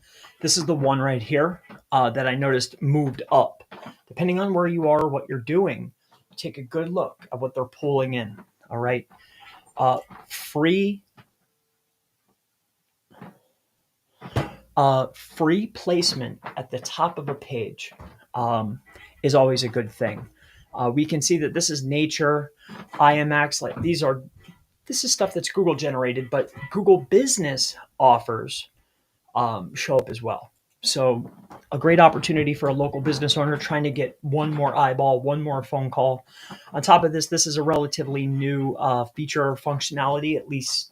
this is the one right here that I noticed moved up. Depending on where you are, what you're doing, take a good look at what they're pulling in. All right, free free placement at the top of a page is always a good thing. We can see that this is nature, IMAX. Like this is stuff that's Google generated, but Google Business offers show up as well. So a great opportunity for a local business owner trying to get one more eyeball, one more phone call. On top of this, this is a relatively new feature or functionality, at least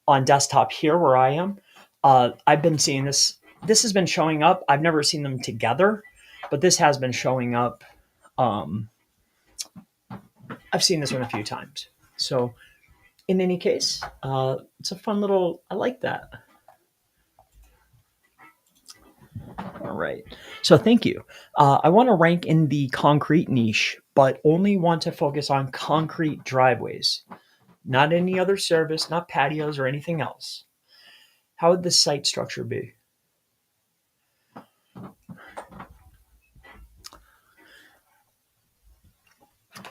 on desktop here where I am. I've been seeing this. This has been showing up. I've never seen them together, but this has been showing up. I've seen this one a few times. So in any case, it's a fun little, I like that. All right. So thank you. I want to rank in the concrete niche, but only want to focus on concrete driveways, not any other service, not patios or anything else. How would the site structure be?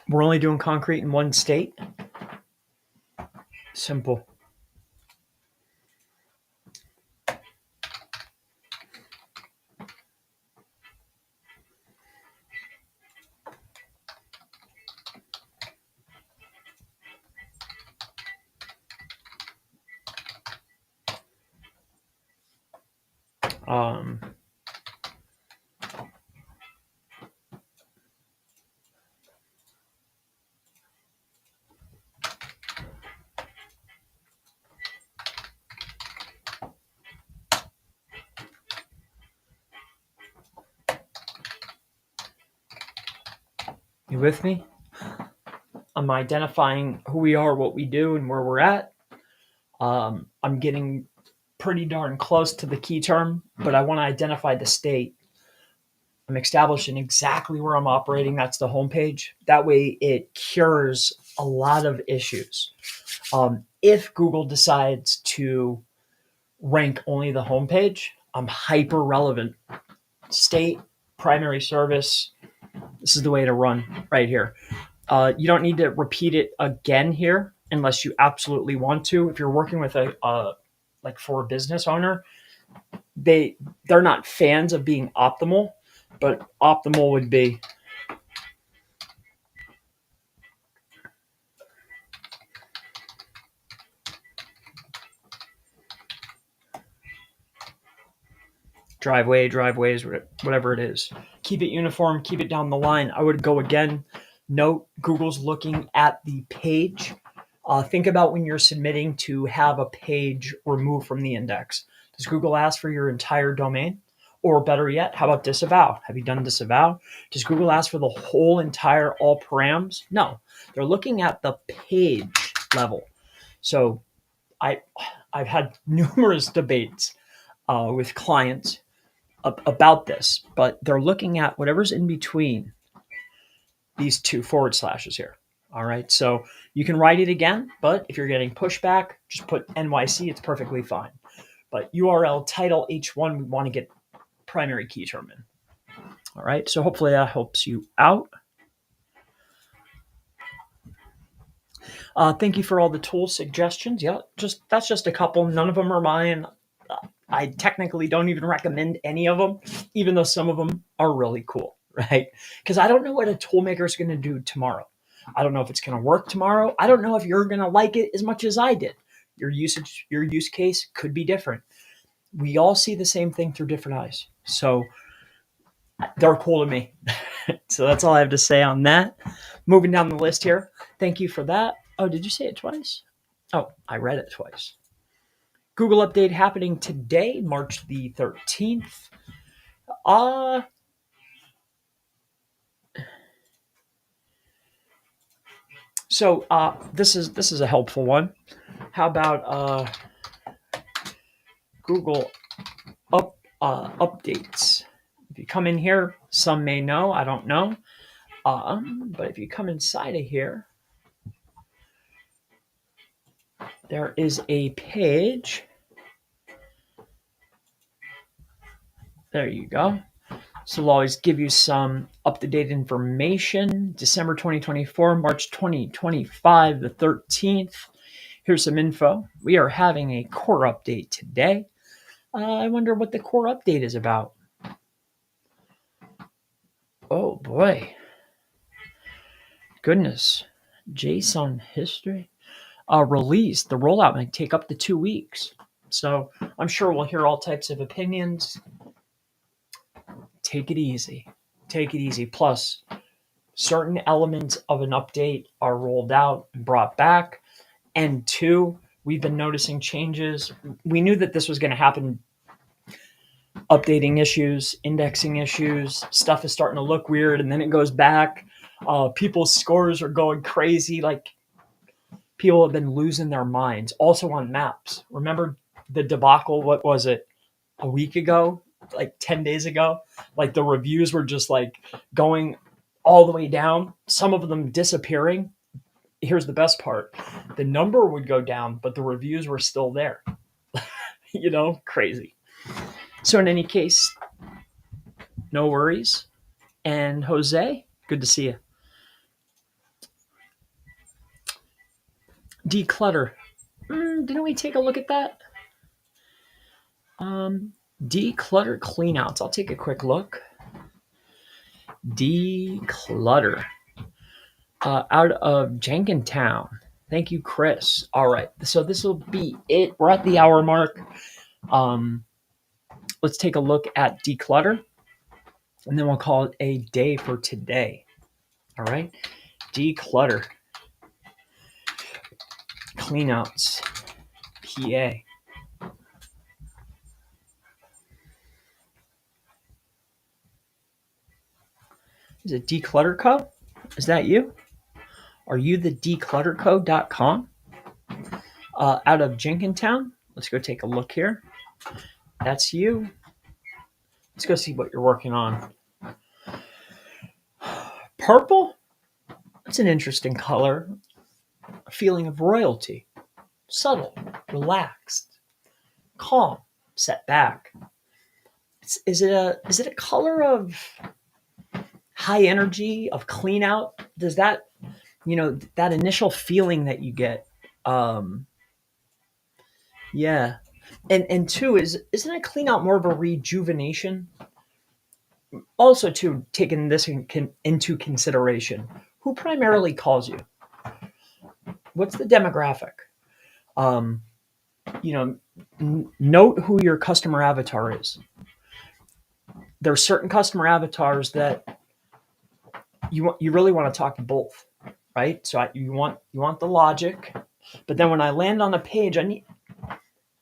We're only doing concrete in one state? Simple. Um, you with me? I'm identifying who we are, what we do, and where we're at. I'm getting pretty darn close to the key term, but I want to identify the state. I'm establishing exactly where I'm operating. That's the homepage. That way it cures a lot of issues. If Google decides to rank only the homepage. I'm hyper relevant. State, primary service. This is the way to run right here. You don't need to repeat it again here unless you absolutely want to. If you're working with like for a business owner, they're not fans of being optimal, but optimal would be driveways, whatever it is. Keep it uniform, keep it down the line. I would go again. Note Google's looking at the page. Think about when you're submitting to have a page removed from the index. Does Google ask for your entire domain? Or better yet, how about disavow? Have you done disavow? Does Google ask for the whole entire all params? No, they're looking at the page level. So I've had numerous debates with clients about this, but they're looking at whatever's in between these two forward slashes here. All right, so you can write it again, but if you're getting pushback, just put NYC, it's perfectly fine. But URL title H1, we want to get primary key term in. All right, so hopefully that helps you out. Thank you for all the tool suggestions. Yeah, that's just a couple. None of them are mine. I technically don't even recommend any of them, even though some of them are really cool, right? Because I don't know what a tool maker is going to do tomorrow. I don't know if it's going to work tomorrow. I don't know if you're going to like it as much as I did. Your use case could be different. We all see the same thing through different eyes. So they're cool to me. So that's all I have to say on that. Moving down the list here. Thank you for that. Oh, did you say it twice? Oh, I read it twice. Google update happening today, March the 13th. So this is a helpful one. How about Google updates? If you come in here, some may know, I don't know. But if you come inside of here, there is a page. There you go. So we'll always give you some up-to-date information. December 2024, March 2025, the 13th. Here's some info. We are having a core update today. I wonder what the core update is about. Oh boy. Goodness. JSON history. Release. The rollout might take up to 2 weeks. So I'm sure we'll hear all types of opinions. Take it easy. Take it easy. Plus, certain elements of an update are rolled out and brought back. And 2, we've been noticing changes. We knew that this was going to happen. Updating issues, indexing issues, stuff is starting to look weird, and then it goes back. People's scores are going crazy. Like, people have been losing their minds. Also on maps. Remember the debacle, what was it, a week ago? Like 10 days ago? Like, the reviews were just like going all the way down, some of them disappearing. Here's the best part. The number would go down, but the reviews were still there. Crazy. So in any case, no worries. And Jose, good to see you. Declutter. Didn't we take a look at that? Declutter cleanouts. I'll take a quick look. Declutter. Out of Jenkintown. Thank you, Chris. All right. So this will be it. We're at the hour mark. Let's take a look at declutter, and then we'll call it a day for today. All right. Declutter. Cleanouts. PA. Is it Declutter Co? Is that you? Are you the declutterco.com? Out of Jenkintown? Let's go take a look here. That's you. Let's go see what you're working on. Purple? That's an interesting color. A feeling of royalty. Subtle. Relaxed. calm, set back. Is it a color of high energy, of clean out? Does that, that initial feeling that you get? Um, yeah. And two, isn't a clean out more of a rejuvenation? Also, too, taking this into consideration, who primarily calls you? What's the demographic? Um, note who your customer avatar is. There are certain customer avatars that you really want to talk to both, right? So you want the logic, but then when I land on a page, I need,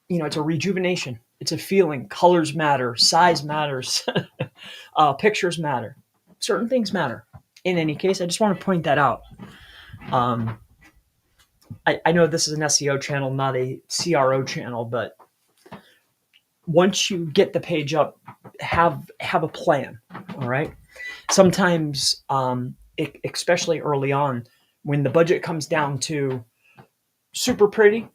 it's a rejuvenation. It's a feeling. Colors matter. Size matters. Pictures matter. Certain things matter. In any case, I just want to point that out. Um, I know this is an SEO channel, not a CRO channel, but once you get the page up, have a plan. All right. Sometimes, especially early on, when the budget comes down to super pretty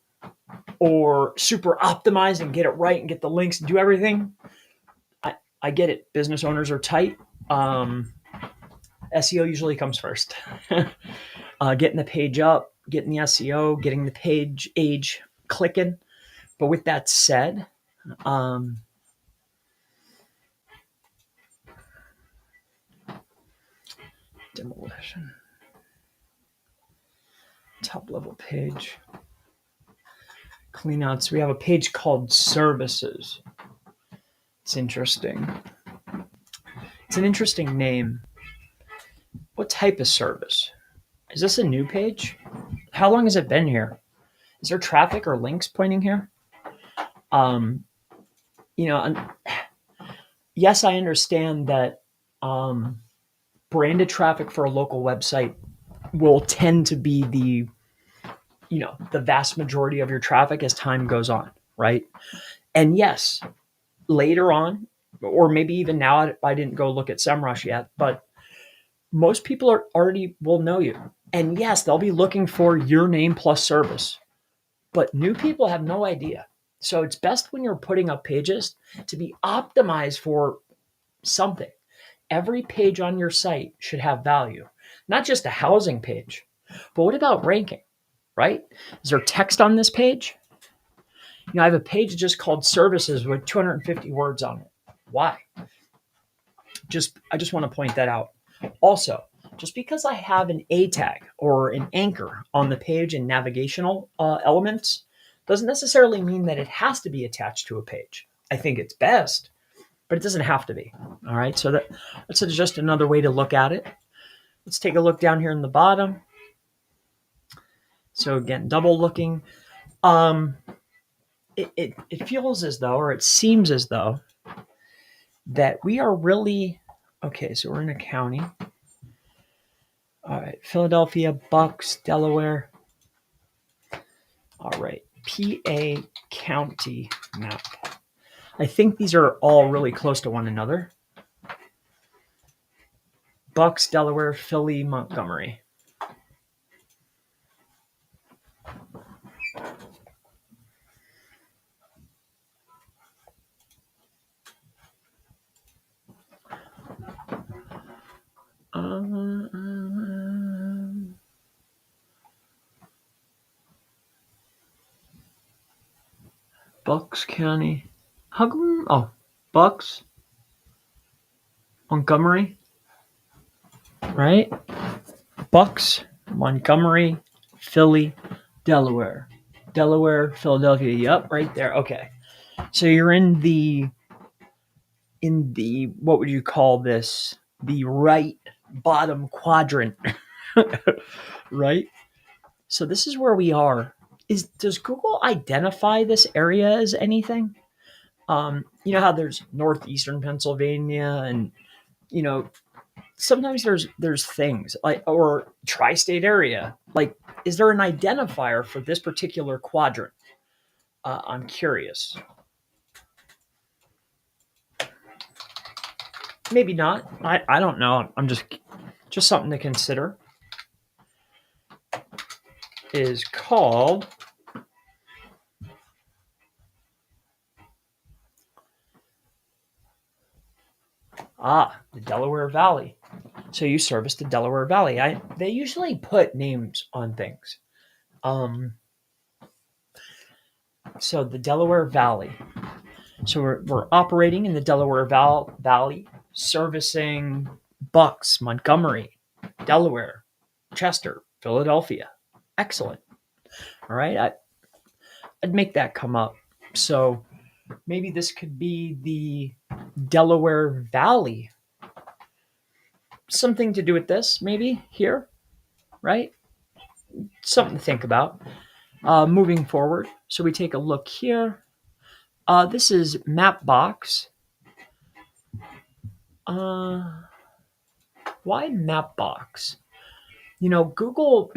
or super optimized and get it right and get the links and do everything, I get it. Business owners are tight. SEO usually comes first. Getting the page up, getting the SEO, getting the page age clicking. But with that said, demolition, top level page, clean out. So we have a page called services. It's interesting. It's an interesting name. What type of service? Is this a new page? How long has it been here? Is there traffic or links pointing here? Um, yes, I understand that branded traffic for a local website will tend to be the vast majority of your traffic as time goes on, right? And yes, later on, or maybe even now, I didn't go look at SEMrush yet, but most people already will know you. And yes, they'll be looking for your name plus service, but new people have no idea. So it's best when you're putting up pages to be optimized for something. Every page on your site should have value, not just a housing page. But what about ranking, right? Is there text on this page? I have a page just called services with 250 words on it. Why? I just want to point that out. Also, just because I have an A tag or an anchor on the page and navigational elements doesn't necessarily mean that it has to be attached to a page. I think it's best, but it doesn't have to be. All right. So that's just another way to look at it. Let's take a look down here in the bottom. So again, double looking. It feels as though, or it seems as though, that we are really okay. So we're in a county. All right, Philadelphia, Bucks, Delaware. All right, PA County map. I think these are all really close to one another. Bucks, Delaware, Philly, Montgomery. Bucks County. How come? Oh, Bucks, Montgomery, right? Bucks, Montgomery, Philly, Delaware. Delaware, Philadelphia. Yep, right there. Okay. So you're in the what would you call this? The right bottom quadrant. Right? So this is where we are. Does Google identify this area as anything? You know how there's northeastern Pennsylvania, and sometimes there's things like, or tri-state area. Like, is there an identifier for this particular quadrant? I'm curious. Maybe not. I don't know. I'm just something to consider. Is called The Delaware Valley. So you service the Delaware Valley. They usually put names on things. So the Delaware Valley. So we're operating in the Delaware Valley, servicing Bucks, Montgomery, Delaware, Chester, Philadelphia. Excellent. All right. I'd make that come up. So maybe this could be the Delaware Valley. Something to do with this, maybe here, right? Something to think about. Moving forward. So we take a look here. This is Mapbox. Why Mapbox? Google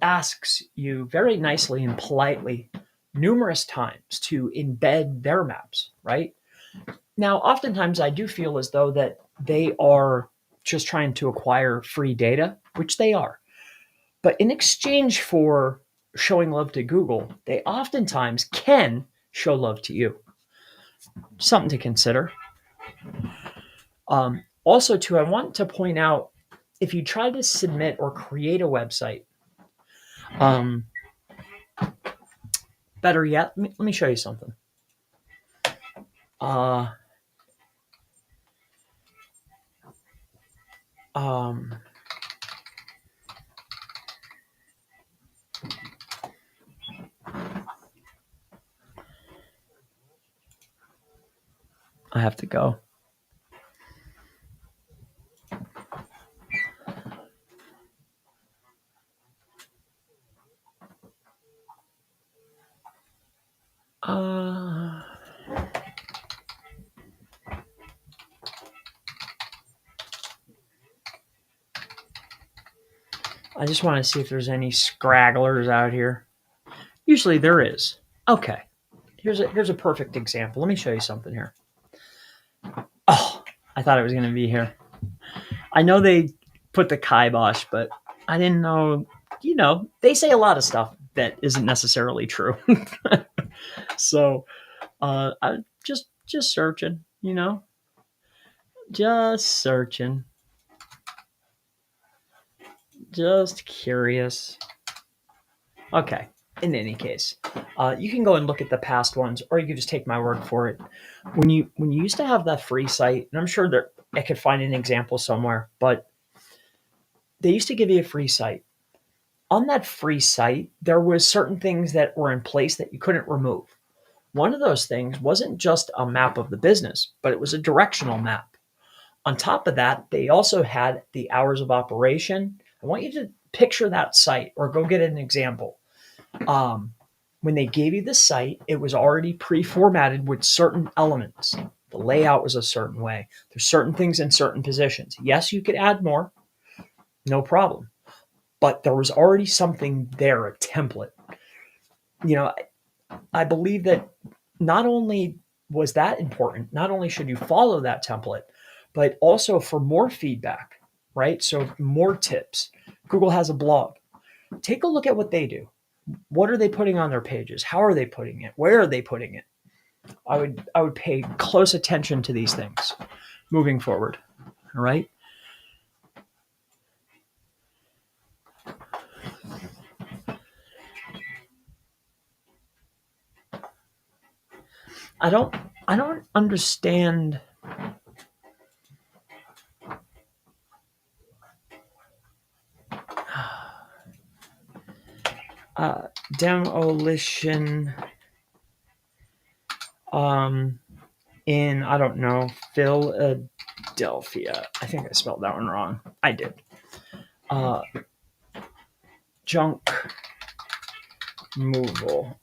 asks you very nicely and politely numerous times to embed their maps, right? Now, oftentimes I do feel as though that they are just trying to acquire free data, which they are. But in exchange for showing love to Google, they oftentimes can show love to you. Something to consider. Also, too, I want to point out, if you try to submit or create a website, better yet, let me show you something. I have to go. I just want to see if there's any scragglers out here. Usually there is. Okay. Here's a perfect example. Let me show you something here. Oh, I thought it was going to be here. I know they put the kibosh, but I didn't know. They say a lot of stuff that isn't necessarily true. So, I just searching. Just searching. Just curious. Okay. In any case, you can go and look at the past ones, or you can just take my word for it. When you used to have that free site, and I'm sure that I could find an example somewhere, but they used to give you a free site. On that free site, there was certain things that were in place that you couldn't remove. One of those things wasn't just a map of the business, but it was a directional map. On top of that, they also had the hours of operation. I want you to picture that site, or go get an example. When they gave you the site, it was already pre-formatted with certain elements. The layout was a certain way. There's certain things in certain positions. Yes, you could add more, no problem. But there was already something there, a template. I believe that not only was that important, not only should you follow that template, but also for more feedback, right? So more tips. Google has a blog. Take a look at what they do. What are they putting on their pages? How are they putting it? Where are they putting it? I would pay close attention to these things moving forward. All right. I don't understand. Demolition in, I don't know, Philadelphia. I think I spelled that one wrong. I did. Junk removal.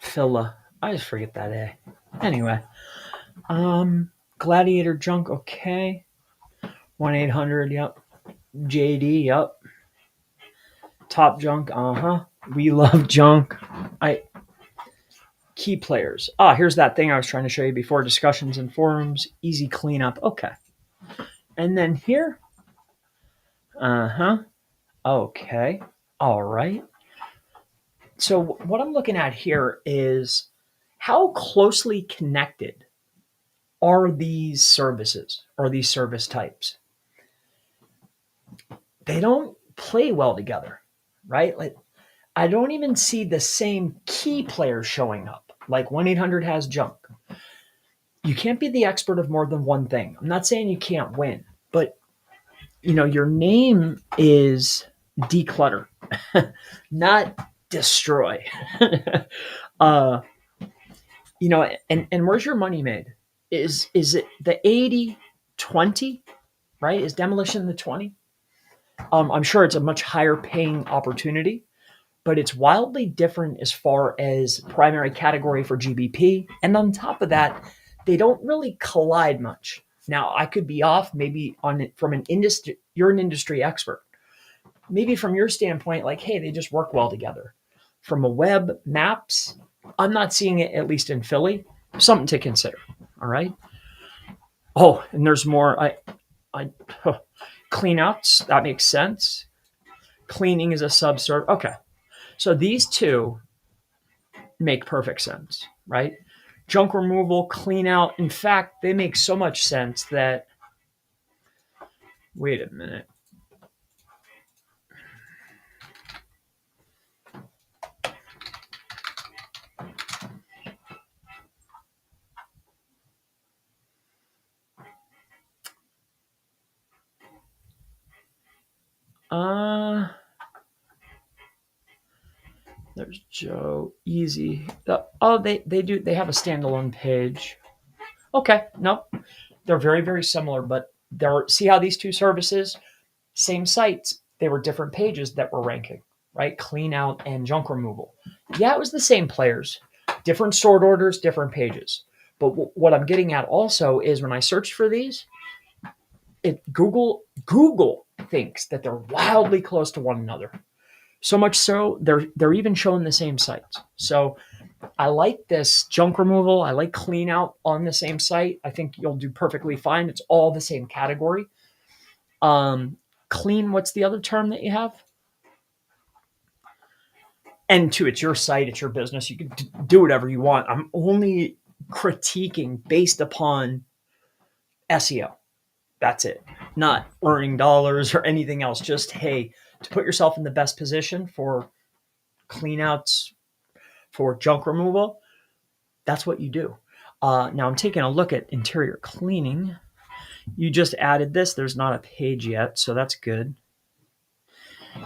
Phila. I just forget that A. Anyway. Gladiator junk, okay. 1-800, yep. JD, yep. Top junk, We love junk. Key players. Here's that thing I was trying to show you before. Discussions and forums. Easy cleanup. Okay. And then here. Okay. All right. So what I'm looking at here is how closely connected are these services or these service types? They don't play well together, right? Like I don't even see the same key players showing up. Like 1-800 has junk. You can't be the expert of more than one thing. I'm not saying you can't win, but your name is declutter, not destroy. uh, and where's your money made? Is it the 80-20, right? Is demolition the 20? I'm sure it's a much higher paying opportunity, but it's wildly different as far as primary category for GBP. And on top of that, they don't really collide much. Now, I could be off maybe on it from an industry. You're an industry expert. Maybe from your standpoint, like, hey, they just work well together. From a web maps, I'm not seeing it, at least in Philly. Something to consider. All right. Oh, and there's more. I clean outs. That makes sense. Cleaning is a subserve. Okay. So these two make perfect sense, right? Junk removal, clean out. In fact, they make so much sense that, wait a minute. There's Joe, easy. Oh, they have a standalone page. Okay, no, they're very, very similar, but see how these two services, same sites, they were different pages that were ranking, right? Clean out and junk removal. Yeah, it was the same players, different sort orders, different pages. But what I'm getting at also is when I searched for these, Google thinks that they're wildly close to one another. So much so they're even showing the same sites. So I like this junk removal. I like clean out on the same site. I think you'll do perfectly fine. It's all the same category. Clean, what's the other term that you have? And two, it's your site, it's your business. You can do whatever you want. I'm only critiquing based upon SEO. That's it. Not earning dollars or anything else. Just, hey, to put yourself in the best position for clean outs, for junk removal, that's what you do. Now I'm taking a look at interior cleaning. You just added this. There's not a page yet, so that's good.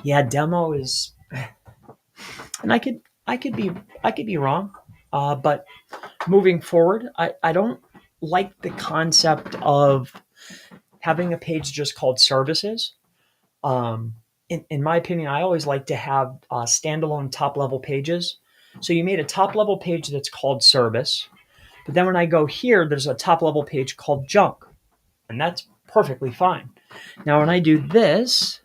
Yeah, demo is, and I could be wrong, but moving forward, I don't like the concept of having a page just called services. In my opinion, I always like to have standalone top level pages. So you made a top level page that's called service, but then when I go here, there's a top level page called junk, and that's perfectly fine. Now, when I do this,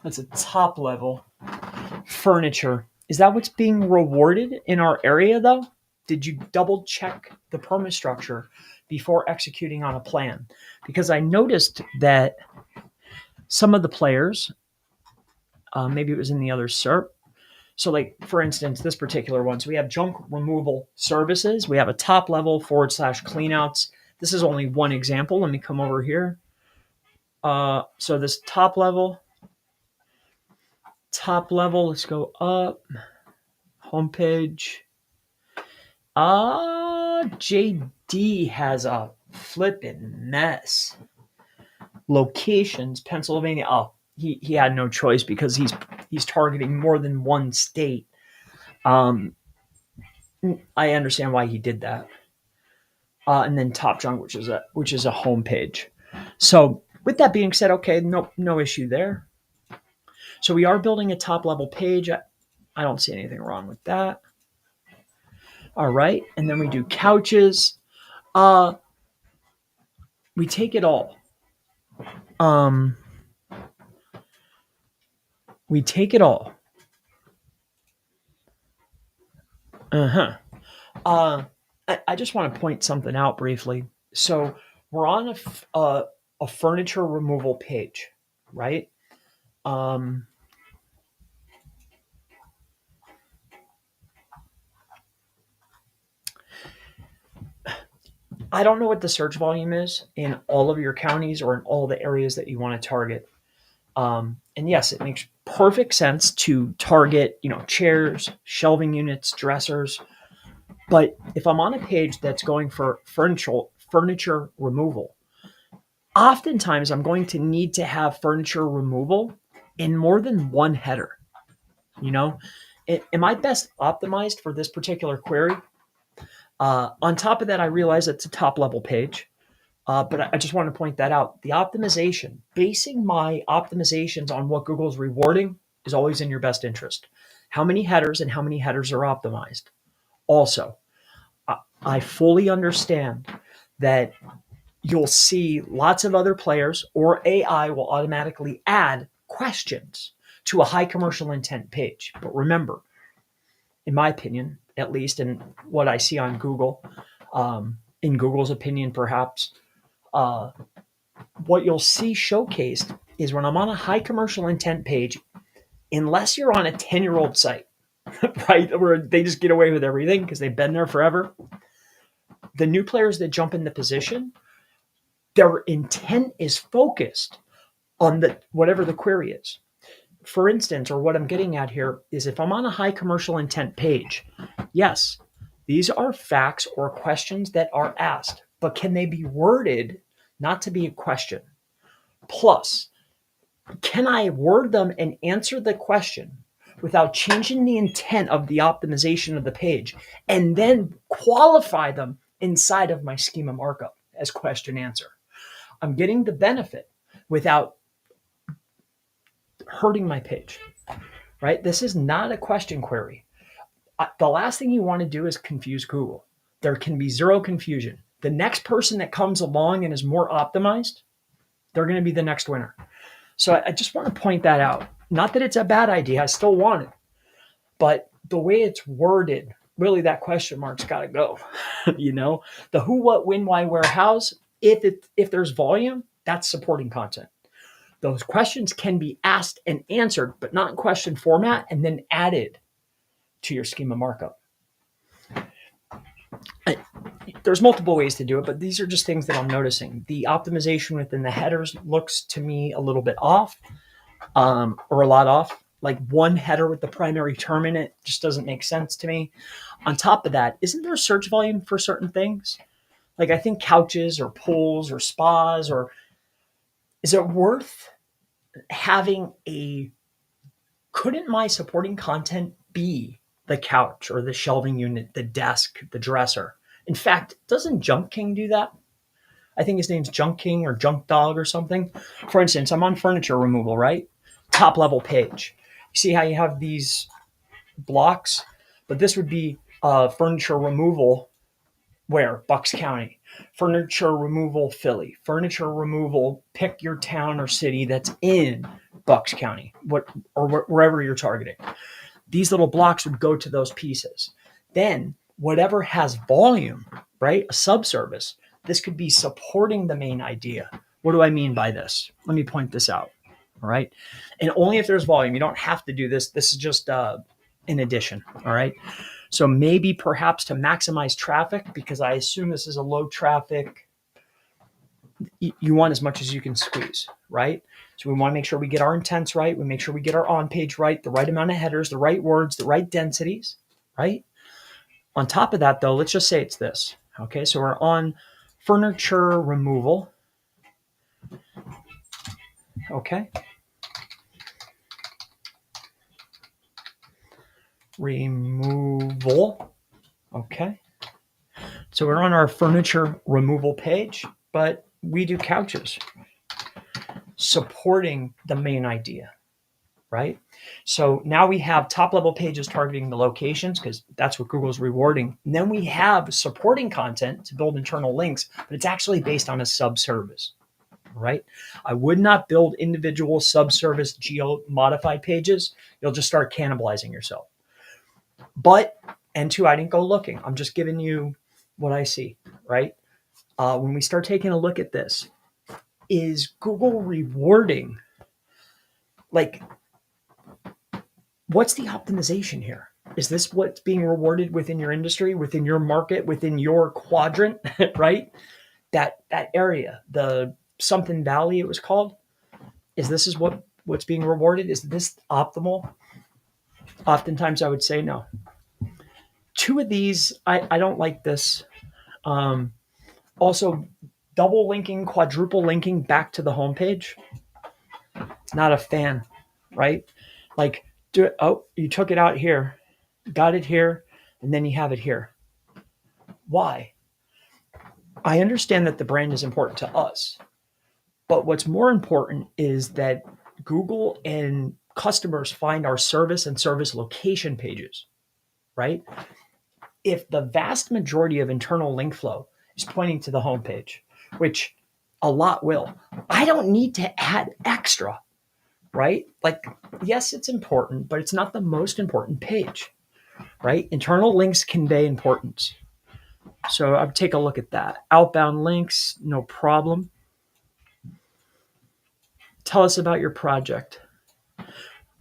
that's a top level furniture. Is that what's being rewarded in our area, though? Did you double check the perma structure before executing on a plan? Because I noticed that some of the players, maybe it was in the other SERP. So, like, for instance, this particular one. So we have junk removal services. We have a top level / cleanouts. This is only one example. Let me come over here. So this top level, let's go up. Homepage. JD has a flipping mess. Locations, Pennsylvania. Oh, he had no choice because he's targeting more than one state. I understand why he did that. And then Top Junk, which is a homepage. So with that being said, okay, no issue there. So we are building a top level page. I don't see anything wrong with that. All right, and then we do couches. We take it all. We take it all. I just want to point something out briefly. So we're on a furniture removal page, right? I don't know what the search volume is in all of your counties or in all the areas that you want to target. And yes, it makes perfect sense to target, chairs, shelving units, dressers. But if I'm on a page that's going for furniture removal, oftentimes I'm going to need to have furniture removal in more than one header. You know, am I best optimized for this particular query? On top of that, I realize it's a top level page. But I just want to point that out. The optimization, basing my optimizations on what Google's rewarding is always in your best interest. How many headers and how many headers are optimized? Also, I fully understand that you'll see lots of other players or AI will automatically add questions to a high commercial intent page. But remember, in my opinion, at least in what I see on Google, in Google's opinion, perhaps, uh, what you'll see showcased is when I'm on a high commercial intent page, unless you're on a 10-year-old site, right, where they just get away with everything because they've been there forever, the new players that jump into position, their intent is focused on the whatever the query is. For instance, or what I'm getting at here is if I'm on a high commercial intent page, yes, these are facts or questions that are asked, but can they be worded not to be a question? Plus, can I word them and answer the question without changing the intent of the optimization of the page and then qualify them inside of my schema markup as question answer? I'm getting the benefit without hurting my page, right? This is not a question query. The last thing you want to do is confuse Google. There can be zero confusion. The next person that comes along and is more optimized, they're going to be the next winner. So I just want to point that out. Not that it's a bad idea, I still want it. But the way it's worded, really that question mark's got to go. The who, what, when, why, where, how's, if there's volume, that's supporting content. Those questions can be asked and answered, but not in question format, and then added to your schema markup. There's multiple ways to do it, but these are just things that I'm noticing. The optimization within the headers looks to me a little bit off, or a lot off. Like one header with the primary term in it just doesn't make sense to me. On top of that, isn't there a search volume for certain things? Like I think couches or pools or spas, or is it worth having couldn't my supporting content be the couch or the shelving unit, the desk, the dresser? In fact, doesn't Junk King do that? I think his name's Junk King or Junk Dog or something. For instance, I'm on furniture removal, right? Top level page. You see how you have these blocks? But this would be furniture removal where? Bucks County. Furniture removal Philly. Furniture removal, pick your town or city that's in Bucks County, wherever you're targeting. These little blocks would go to those pieces. Then whatever has volume, right? A subservice, this could be supporting the main idea. What do I mean by this? Let me point this out. All right. And only if there's volume. You don't have to do this. This is just an addition. All right. So maybe perhaps to maximize traffic, because I assume this is a low traffic, you want as much as you can squeeze, right? So we want to make sure we get our intents right. We make sure we get our on page right, the right amount of headers, the right words, the right densities, right? On top of that, though, let's just say it's this. Okay, so we're on furniture removal. Okay. Removal. Okay. So we're on our furniture removal page, but we do couches, supporting the main idea, right? So now we have top level pages targeting the locations because that's what Google's rewarding. And then we have supporting content to build internal links, but it's actually based on a subservice, right? I would not build individual subservice geo-modified pages. You'll just start cannibalizing yourself. But, and two, I didn't go looking. I'm just giving you what I see, right? When we start taking a look at this, is Google rewarding, like, what's the optimization here? Is this what's being rewarded within your industry, within your market, within your quadrant, right? That area, the something valley it was called. Is what's being rewarded? Is this optimal? Oftentimes I would say no. Two of these, I don't like this. Um, Also, double linking, quadruple linking back to the homepage. Not a fan, right? Like, you took it out here, got it here, and then you have it here. Why? I understand that the brand is important to us, but what's more important is that Google and customers find our service and service location pages, right? If the vast majority of internal link flow is pointing to the homepage, which a lot will, I don't need to add extra, right? Like, yes, it's important, but it's not the most important page, right? Internal links convey importance. So I would take a look at that. Outbound links, no problem. Tell us about your project.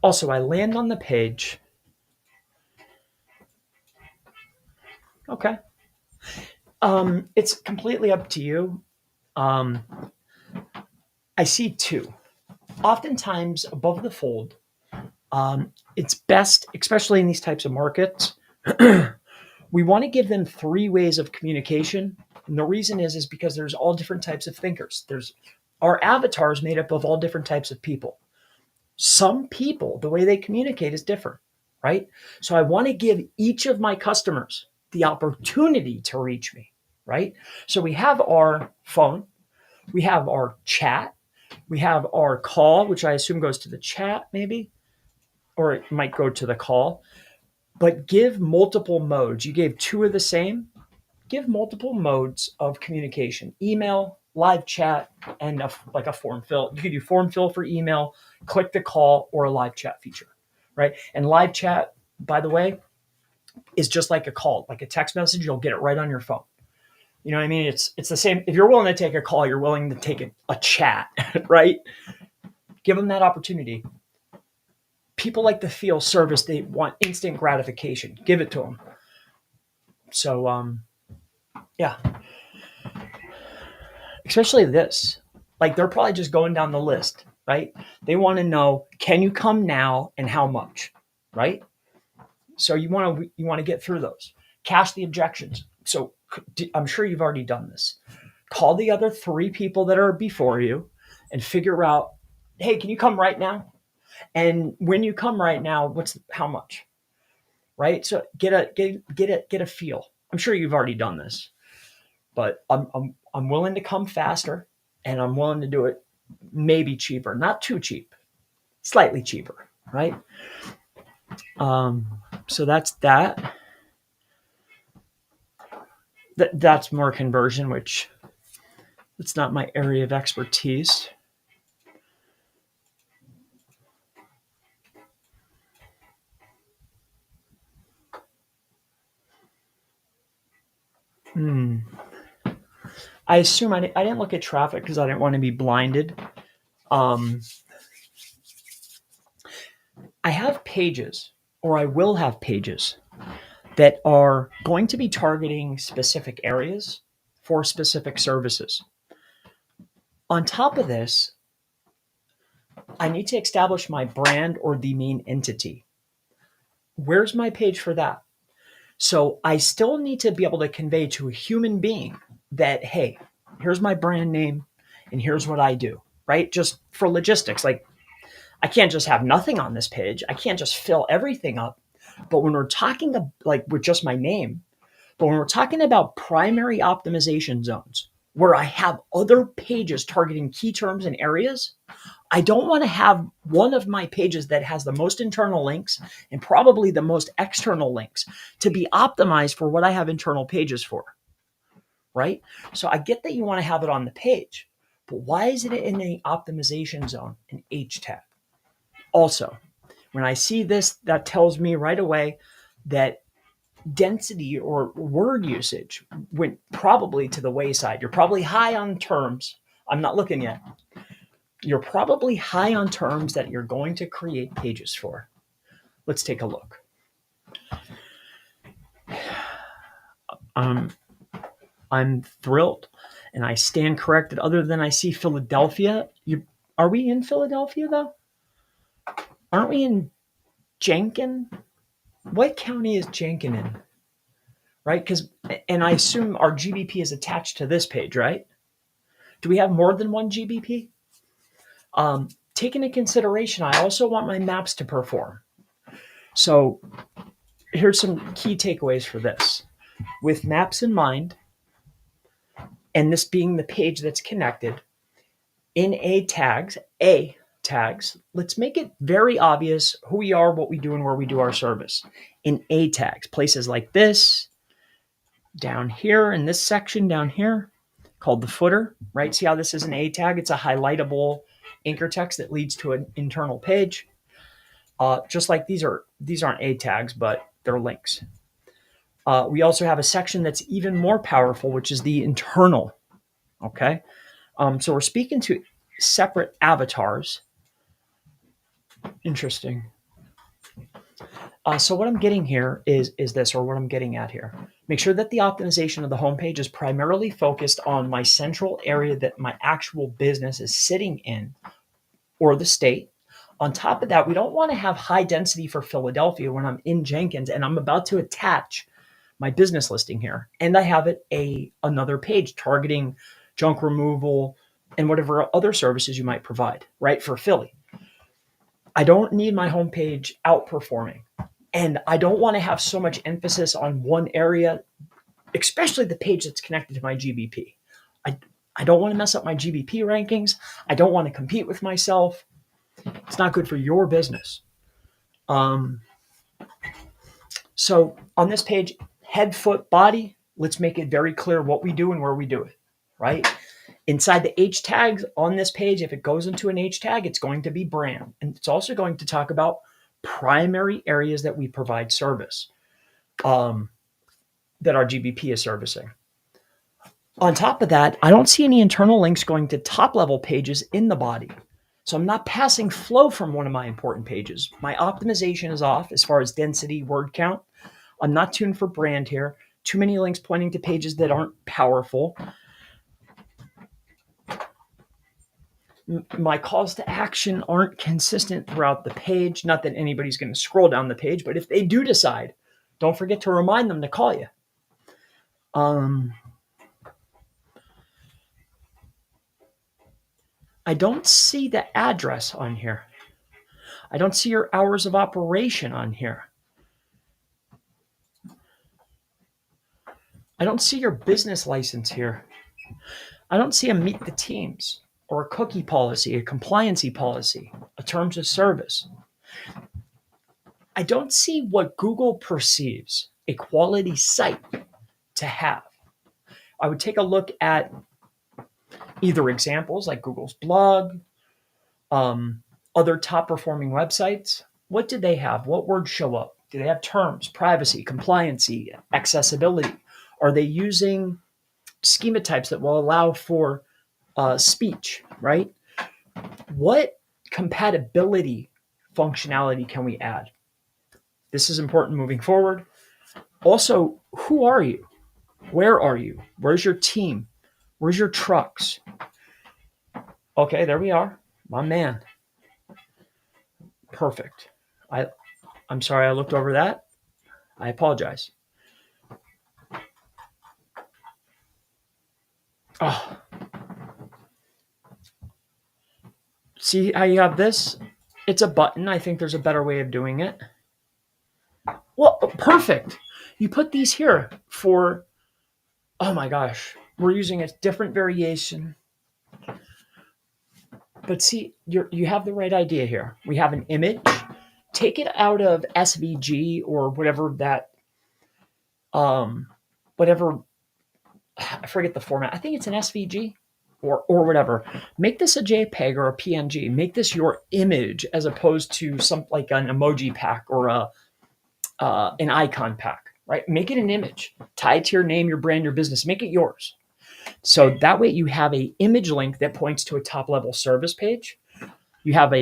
Also, I land on the page. Okay. It's completely up to you. Um, I see two. Oftentimes, above the fold, it's best, especially in these types of markets, we want to give them three ways of communication. And the reason is because there's all different types of thinkers. There's our avatars made up of all different types of people. Some people, the way they communicate is different, right? So I want to give each of my customers the opportunity to reach me, right? So we have our phone, we have our chat, we have our call, which I assume goes to the chat maybe, or it might go to the call, but give multiple modes. You gave two of the same. Give multiple modes of communication: email, live chat, and like a form fill. You could do form fill for email, click the call, or a live chat feature, right? And live chat, by the way, is just like a call, like a text message. You'll get it right on your phone. You know what I mean? It's the same. If you're willing to take a call, you're willing to take a chat, right? Give them that opportunity. People like to feel service. They want instant gratification. Give it to them. So, yeah, especially this. Like, they're probably just going down the list, right? They want to know, can you come now and how much, right? So you want to get through those. Cache the objections. So I'm sure you've already done this. Call the other three people that are before you and figure out, hey, can you come right now? And when you come right now, how much? Right? So get a feel. I'm sure you've already done this, but I'm willing to come faster, and I'm willing to do it maybe cheaper, not too cheap, slightly cheaper, right? So that's that. That's more conversion, which it's not my area of expertise. I assume I didn't look at traffic because I didn't want to be blinded. I have pages, or I will have pages, that are going to be targeting specific areas for specific services. On top of this, I need to establish my brand or the main entity. Where's my page for that? So I still need to be able to convey to a human being that, hey, here's my brand name and here's what I do, right? Just for logistics. Like, I can't just have nothing on this page. I can't just fill everything up. But when we're talking like with just my name, but when we're talking about primary optimization zones where I have other pages targeting key terms and areas, I don't want to have one of my pages that has the most internal links and probably the most external links to be optimized for what I have internal pages for, right? So I get that you want to have it on the page, but why is it in the optimization zone, an H tag? Also, when I see this, that tells me right away that density or word usage went probably to the wayside. You're probably high on terms. I'm not looking yet. You're probably high on terms that you're going to create pages for. Let's take a look. I'm thrilled, and I stand corrected. Other than I see Philadelphia. Are we in Philadelphia though? Aren't we in Jenkin? What county is Jenkin in? Right? And I assume our GBP is attached to this page, right? Do we have more than one GBP? Take into consideration, I also want my maps to perform. So here's some key takeaways for this. With maps in mind, and this being the page that's connected, in A tags, let's make it very obvious who we are, what we do, and where we do our service. In A tags, places like this, down here, in this section down here, called the footer, right? See how this is an A tag? It's a highlightable anchor text that leads to an internal page. Just like these aren't A tags, but they're links. We also have a section that's even more powerful, which is the internal. Okay, so we're speaking to separate avatars. Interesting. So what I'm getting here is this, or what I'm getting at here. Make sure that the optimization of the homepage is primarily focused on my central area that my actual business is sitting in, or the state. On top of that, we don't want to have high density for Philadelphia when I'm in Jenkins and I'm about to attach my business listing here, and I have another page targeting junk removal and whatever other services you might provide, right, for Philly. I don't need my homepage outperforming, and I don't want to have so much emphasis on one area, especially the page that's connected to my GBP. I don't want to mess up my GBP rankings. I don't want to compete with myself. It's not good for your business. So on this page, head, foot, body, let's make it very clear what we do and where we do it, right? Inside the H tags on this page, if it goes into an H tag, it's going to be brand. And it's also going to talk about primary areas that we provide service, that our GBP is servicing. On top of that, I don't see any internal links going to top level pages in the body. So I'm not passing flow from one of my important pages. My optimization is off as far as density, word count. I'm not tuned for brand here. Too many links pointing to pages that aren't powerful. My calls to action aren't consistent throughout the page. Not that anybody's going to scroll down the page, but if they do decide, don't forget to remind them to call you. I don't see the address on here. I don't see your hours of operation on here. I don't see your business license here. I don't see a meet the teams or a cookie policy, a compliancy policy, a terms of service. I don't see what Google perceives a quality site to have. I would take a look at either examples like Google's blog, other top performing websites. What do they have? What words show up? Do they have terms, privacy, compliancy, accessibility? Are they using schema types that will allow for speech, right? What compatibility functionality can we add? This is important moving forward. Also, who are you? Where are you? Where's your team? Where's your trucks? Okay, there we are. My man. Perfect. I'm sorry I looked over that. I apologize. Oh. See how you have this? It's a button. I think there's a better way of doing it. Well, perfect. You put these here for, oh my gosh, we're using a different variation. But see, you have the right idea here. We have an image. Take it out of SVG or whatever that, whatever, I forget the format. I think it's an SVG or whatever. Make this a JPEG or a PNG. Make this your image as opposed to something like an emoji pack or an icon pack, right? Make it an image. Tie it to your name, your brand, your business. Make it yours. So that way you have a image link that points to a top level service page. You have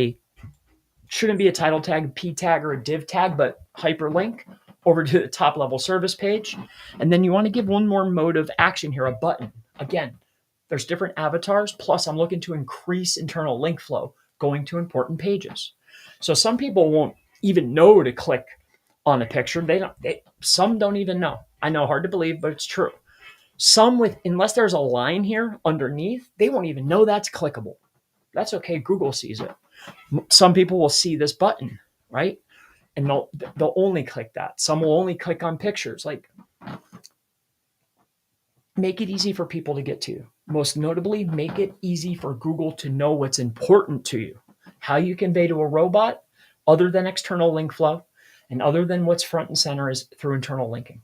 shouldn't be a title tag, P tag, or a div tag, but hyperlink. over to the top level service page. And then you want to give one more mode of action here, a button. Again, there's different avatars. Plus, I'm looking to increase internal link flow going to important pages. So some people won't even know to click on a picture. Some don't even know. I know, hard to believe, but it's true. Some unless there's a line here underneath, they won't even know that's clickable. That's okay. Google sees it. Some people will see this button, right? And they'll only click that. Some will only click on pictures. Like, make it easy for people to get to you. Most notably, make it easy for Google to know what's important to you. How you convey to a robot, other than external link flow, and other than what's front and center, is through internal linking.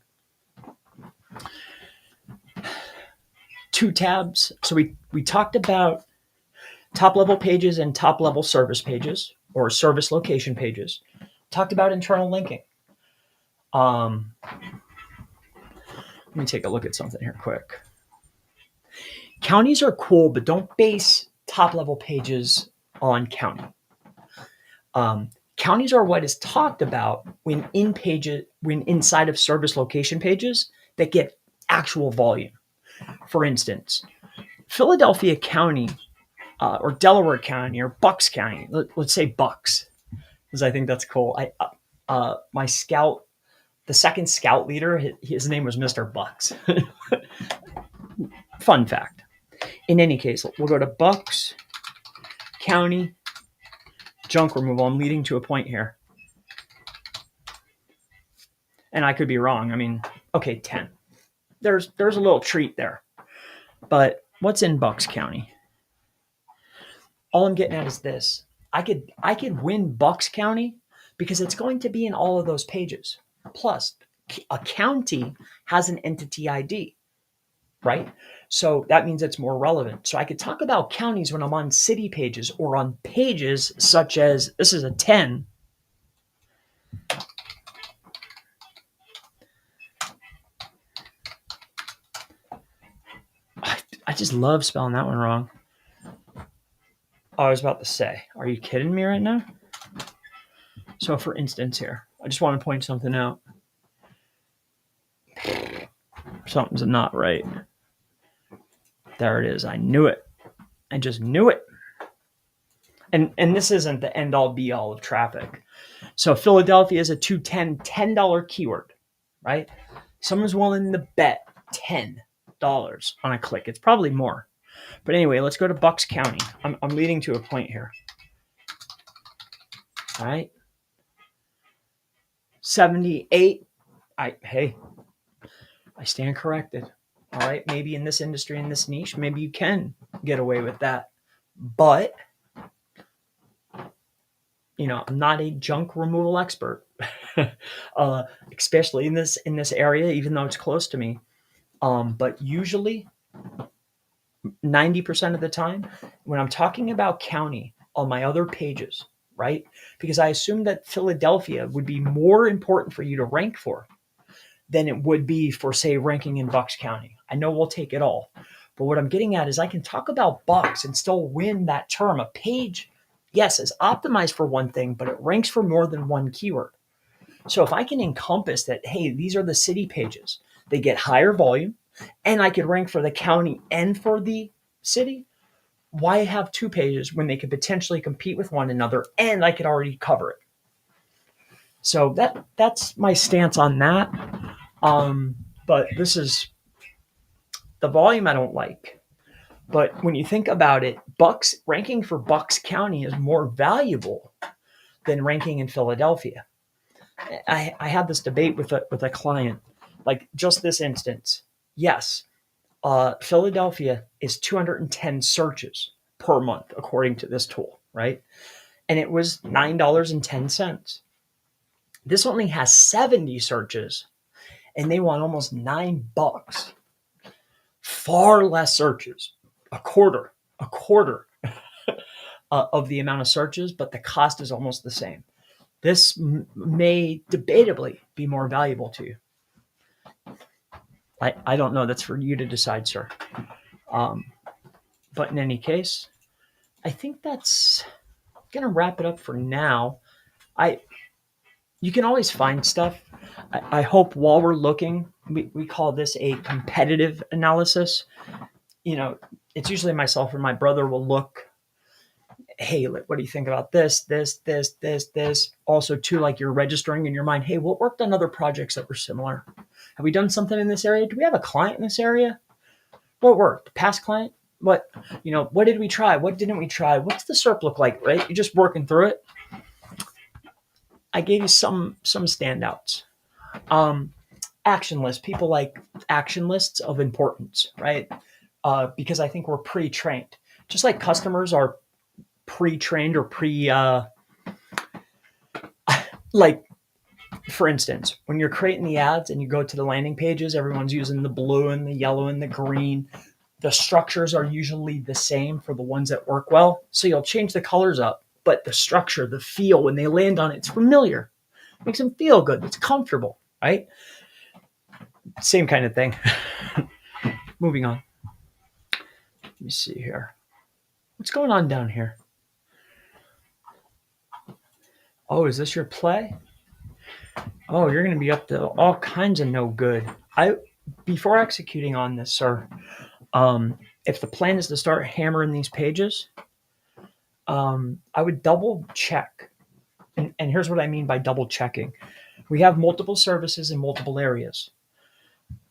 2 tabs. So we talked about top level pages and top level service pages, or service location pages. Talked about internal linking. Let me take a look at something here quick. Counties are cool, but don't base top level pages on county. Counties are what is talked about when inside of service location pages that get actual volume. For instance, Philadelphia County, or Delaware County, or Bucks County. Let's say Bucks, because I think that's cool. My scout, the second scout leader, his name was Mr. Bucks. Fun fact. In any case, we'll go to Bucks County junk removal. I'm leading to a point here. And I could be wrong. I mean, okay, 10. There's a little treat there. But what's in Bucks County? All I'm getting at is this. I could win Bucks County because it's going to be in all of those pages. Plus, a county has an entity ID, right? So that means it's more relevant. So I could talk about counties when I'm on city pages or on pages such as, this is a 10. I just love spelling that one wrong. I was about to say, are you kidding me right now? So for instance here, I just want to point something out. Something's not right. There it is. I knew it. I just knew it. And this isn't the end all be all of traffic. So Philadelphia is a $210 keyword, right? Someone's willing to bet $10 on a click. It's probably more. But anyway, let's go to Bucks County. I'm leading to a point here. All right. 78. I stand corrected. All right. Maybe in this industry, in this niche, maybe you can get away with that. But, I'm not a junk removal expert, especially in this area, even though it's close to me. But usually 90% of the time, when I'm talking about county on my other pages, right? Because I assume that Philadelphia would be more important for you to rank for than it would be for, say, ranking in Bucks County. I know we'll take it all. But what I'm getting at is I can talk about Bucks and still win that term. A page, yes, is optimized for one thing, but it ranks for more than one keyword. So if I can encompass that, hey, these are the city pages, they get higher volume, and I could rank for the county and for the city, why have 2 pages when they could potentially compete with one another and I could already cover it? So that's my stance on that. But this is the volume I don't like. But when you think about it, ranking for Bucks County is more valuable than ranking in Philadelphia. I had this debate with a client, like just this instance. Yes, Philadelphia is 210 searches per month, according to this tool, right? And it was $9.10. This only has 70 searches, and they want almost $9. Far less searches, a quarter of the amount of searches, but the cost is almost the same. This may debatably be more valuable to you. I don't know. That's for you to decide, sir. But in any case, I think that's going to wrap it up for now. You can always find stuff. I hope while we're looking, we call this a competitive analysis. You know, it's usually myself or my brother will look, hey, what do you think about this? Also, too, like you're registering in your mind, hey, what worked on other projects that were similar? Have we done something in this area? Do we have a client in this area? What worked? Past client? What did we try? What didn't we try? What's the SERP look like, right? You're just working through it. I gave you some standouts. Action lists. People like action lists of importance, right? Because I think we're pre-trained. Just like customers are pre-trained or like, for instance, when you're creating the ads and you go to the landing pages, everyone's using the blue and the yellow and the green. The structures are usually the same for the ones that work well. So you'll change the colors up, but the structure, the feel, when they land on it, it's familiar. It makes them feel good. It's comfortable, right? Same kind of thing. Moving on. Let me see here. What's going on down here? Oh, is this your play? Oh, you're going to be up to all kinds of no good. Before executing on this, sir, if the plan is to start hammering these pages, I would double check. And here's what I mean by double checking. We have multiple services in multiple areas.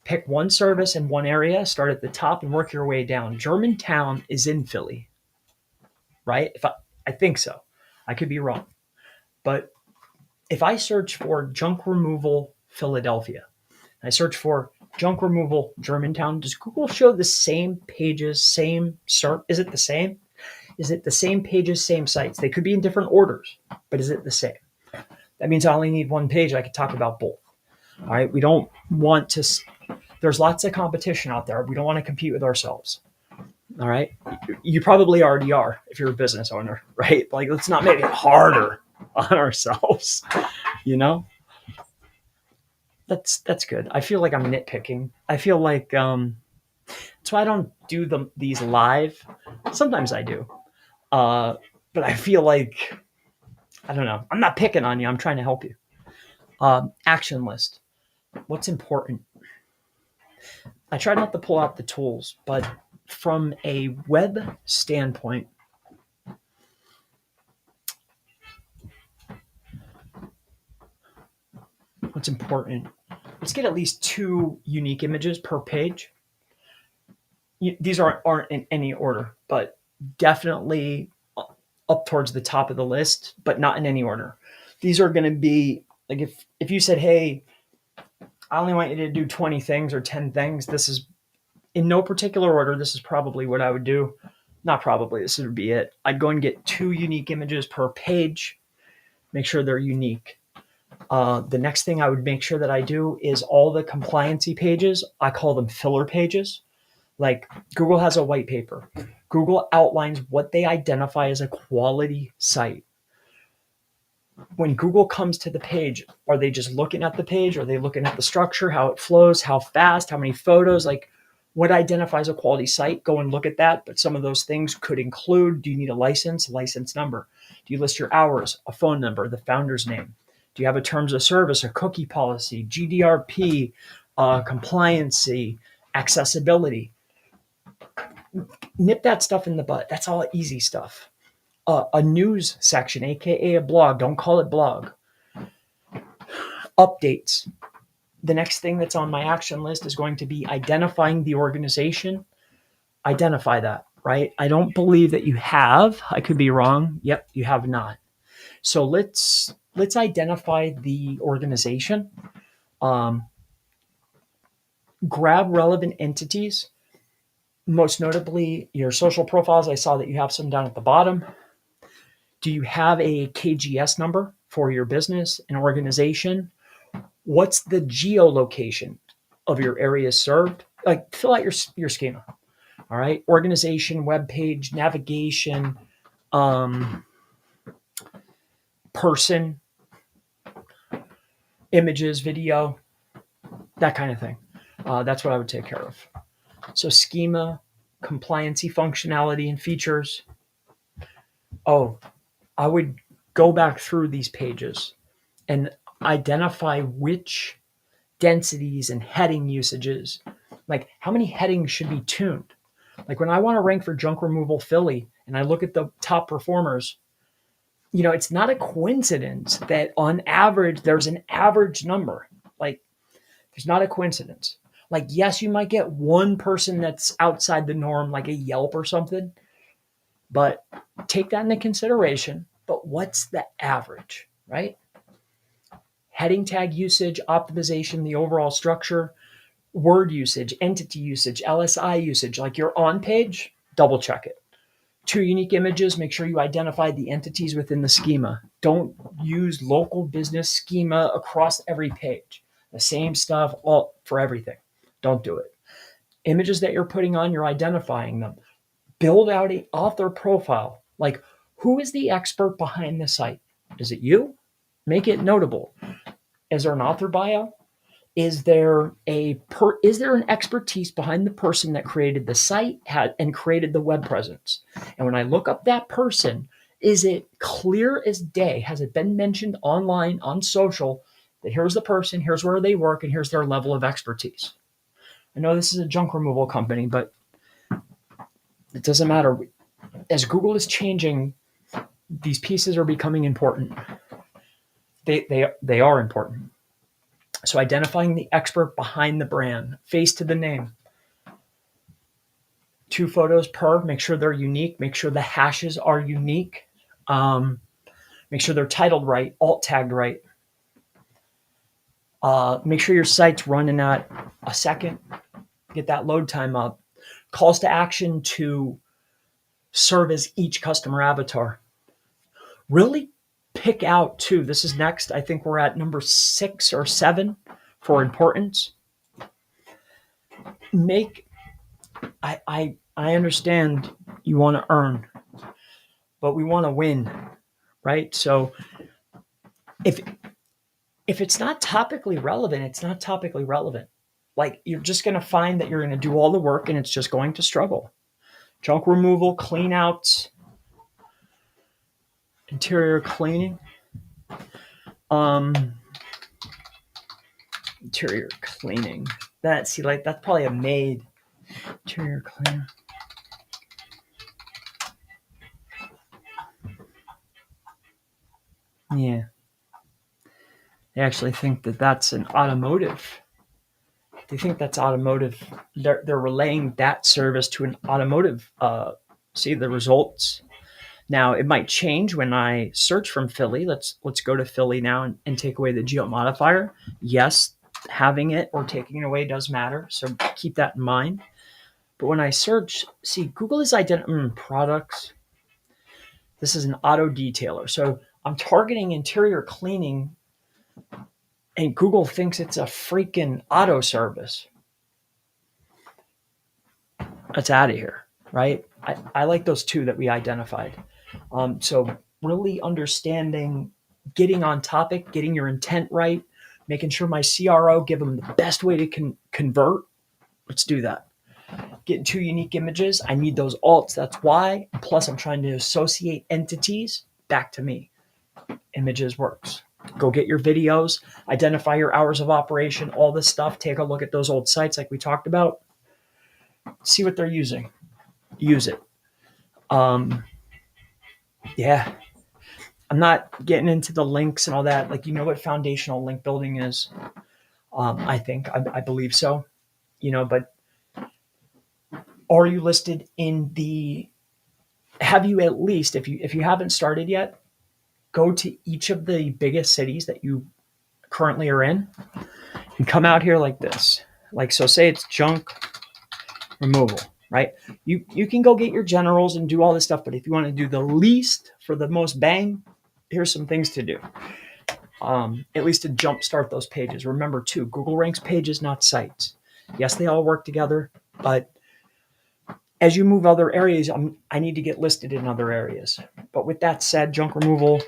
Pick one service in one area, start at the top and work your way down. Germantown is in Philly, right? I think so. I could be wrong. But if I search for junk removal Philadelphia, and I search for junk removal Germantown, does Google show the same pages, same SERP? Is it the same? Is it the same pages, same sites? They could be in different orders, but is it the same? That means I only need one page. I could talk about both. All right. We don't want to, there's lots of competition out there. We don't want to compete with ourselves. All right. You probably already are if you're a business owner, right? Like, let's not make it harder on ourselves, you know? That's good. I feel like I'm nitpicking. I feel like that's why I don't do these live. Sometimes I do. But I feel like, I don't know. I'm not picking on you. I'm trying to help you. Action list. What's important? I try not to pull out the tools, but from a web standpoint, what's important? Let's get at least 2 unique images per page. These aren't in any order, but definitely up towards the top of the list, but not in any order. These are going to be like, if you said, hey, I only want you to do 20 things or 10 things, this is in no particular order. This is probably what I would do. Not probably, this would be it. I'd go and get 2 unique images per page, make sure they're unique. The next thing I would make sure that I do is all the compliancy pages. I call them filler pages. Like, Google has a white paper. Google outlines what they identify as a quality site. When Google comes to the page, are they just looking at the page? Are they looking at the structure, how it flows, how fast, how many photos? Like, what identifies a quality site? Go and look at that. But some of those things could include, do you need a license number? Do you list your hours, a phone number, the founder's name? Do you have a terms of service, a cookie policy, GDRP, compliancy, accessibility? Nip that stuff in the butt. That's all easy stuff. A news section, aka a blog. Don't call it blog. Updates. The next thing that's on my action list is going to be identifying the organization. Identify that, right? I don't believe that you have. I could be wrong. Yep, you have not. So let's identify the organization. Grab relevant entities. Most notably, your social profiles. I saw that you have some down at the bottom. Do you have a KGS number for your business, an organization? What's the geolocation of your area served? Like, fill out your schema. All right. Organization, web page, navigation, person, images, video, that kind of thing. That's what I would take care of. So schema, compliancy, functionality, and features. Oh, I would go back through these pages, and identify which densities and heading usages, like how many headings should be tuned. Like when I want to rank for junk removal Philly and I look at the top performers, it's not a coincidence that on average there's an average number. Like there's not a coincidence. Like, yes, you might get one person that's outside the norm, like a Yelp or something, but take that into consideration. But what's the average, right? Heading tag usage, optimization, the overall structure, word usage, entity usage, LSI usage, like your on page, double check it. 2 unique images, make sure you identify the entities within the schema. Don't use local business schema across every page. The same stuff all for everything. Don't do it. Images that you're putting on, you're identifying them. Build out an author profile. Like, who is the expert behind the site? Is it you? Make it notable. Is there an author bio? Is there an expertise behind the person that created the site and created the web presence? And when I look up that person, is it clear as day? Has it been mentioned online on social that here's the person, here's where they work, and here's their level of expertise? I know this is a junk removal company, but it doesn't matter. As Google is changing, these pieces are becoming important. They are important. So identifying the expert behind the brand, face to the name. 2 photos per, make sure they're unique, make sure the hashes are unique, make sure they're titled right, alt tagged right. Make sure your site's running at a second, get that load time up. Calls to action to serve as each customer avatar. Really pick out 2. This is next. I think we're at number 6 or 7 for importance. I understand you want to earn, but we want to win, right? So if it's not topically relevant, it's not topically relevant. Like you're just going to find that you're going to do all the work and it's just going to struggle. Junk removal, clean outs, interior cleaning. Interior cleaning. That's probably a maid. Interior cleaner. Yeah. They actually think that that's an automotive. They think that's automotive. They're relaying that service to an automotive. See the results. Now it might change when I search from Philly. Let's go to Philly now and take away the geo modifier. Yes, having it or taking it away does matter. So keep that in mind. But when I search, see, Google is identifying products. This is an auto detailer. So I'm targeting interior cleaning and Google thinks it's a freaking auto service. That's out of here, right? I like those 2 that we identified. So really understanding, getting on topic, getting your intent right, making sure my CRO give them the best way to convert. Let's do that. Getting 2 unique images. I need those alts. That's why. Plus, I'm trying to associate entities back to me. Images works. Go get your videos, identify your hours of operation, all this stuff. Take a look at those old sites like we talked about. See what they're using. Use it. Yeah. I'm not getting into the links and all that. Like, what foundational link building is. I think, I believe so, but are you listed have you at least, if you haven't started yet, go to each of the biggest cities that you currently are in and come out here like this. Like, so say it's junk removal, right? You can go get your generals and do all this stuff, but if you want to do the least for the most bang, here's some things to do. At least to jumpstart those pages. Remember too, Google ranks pages, not sites. Yes, they all work together, but as you move other areas, I need to get listed in other areas. But with that said, junk removal,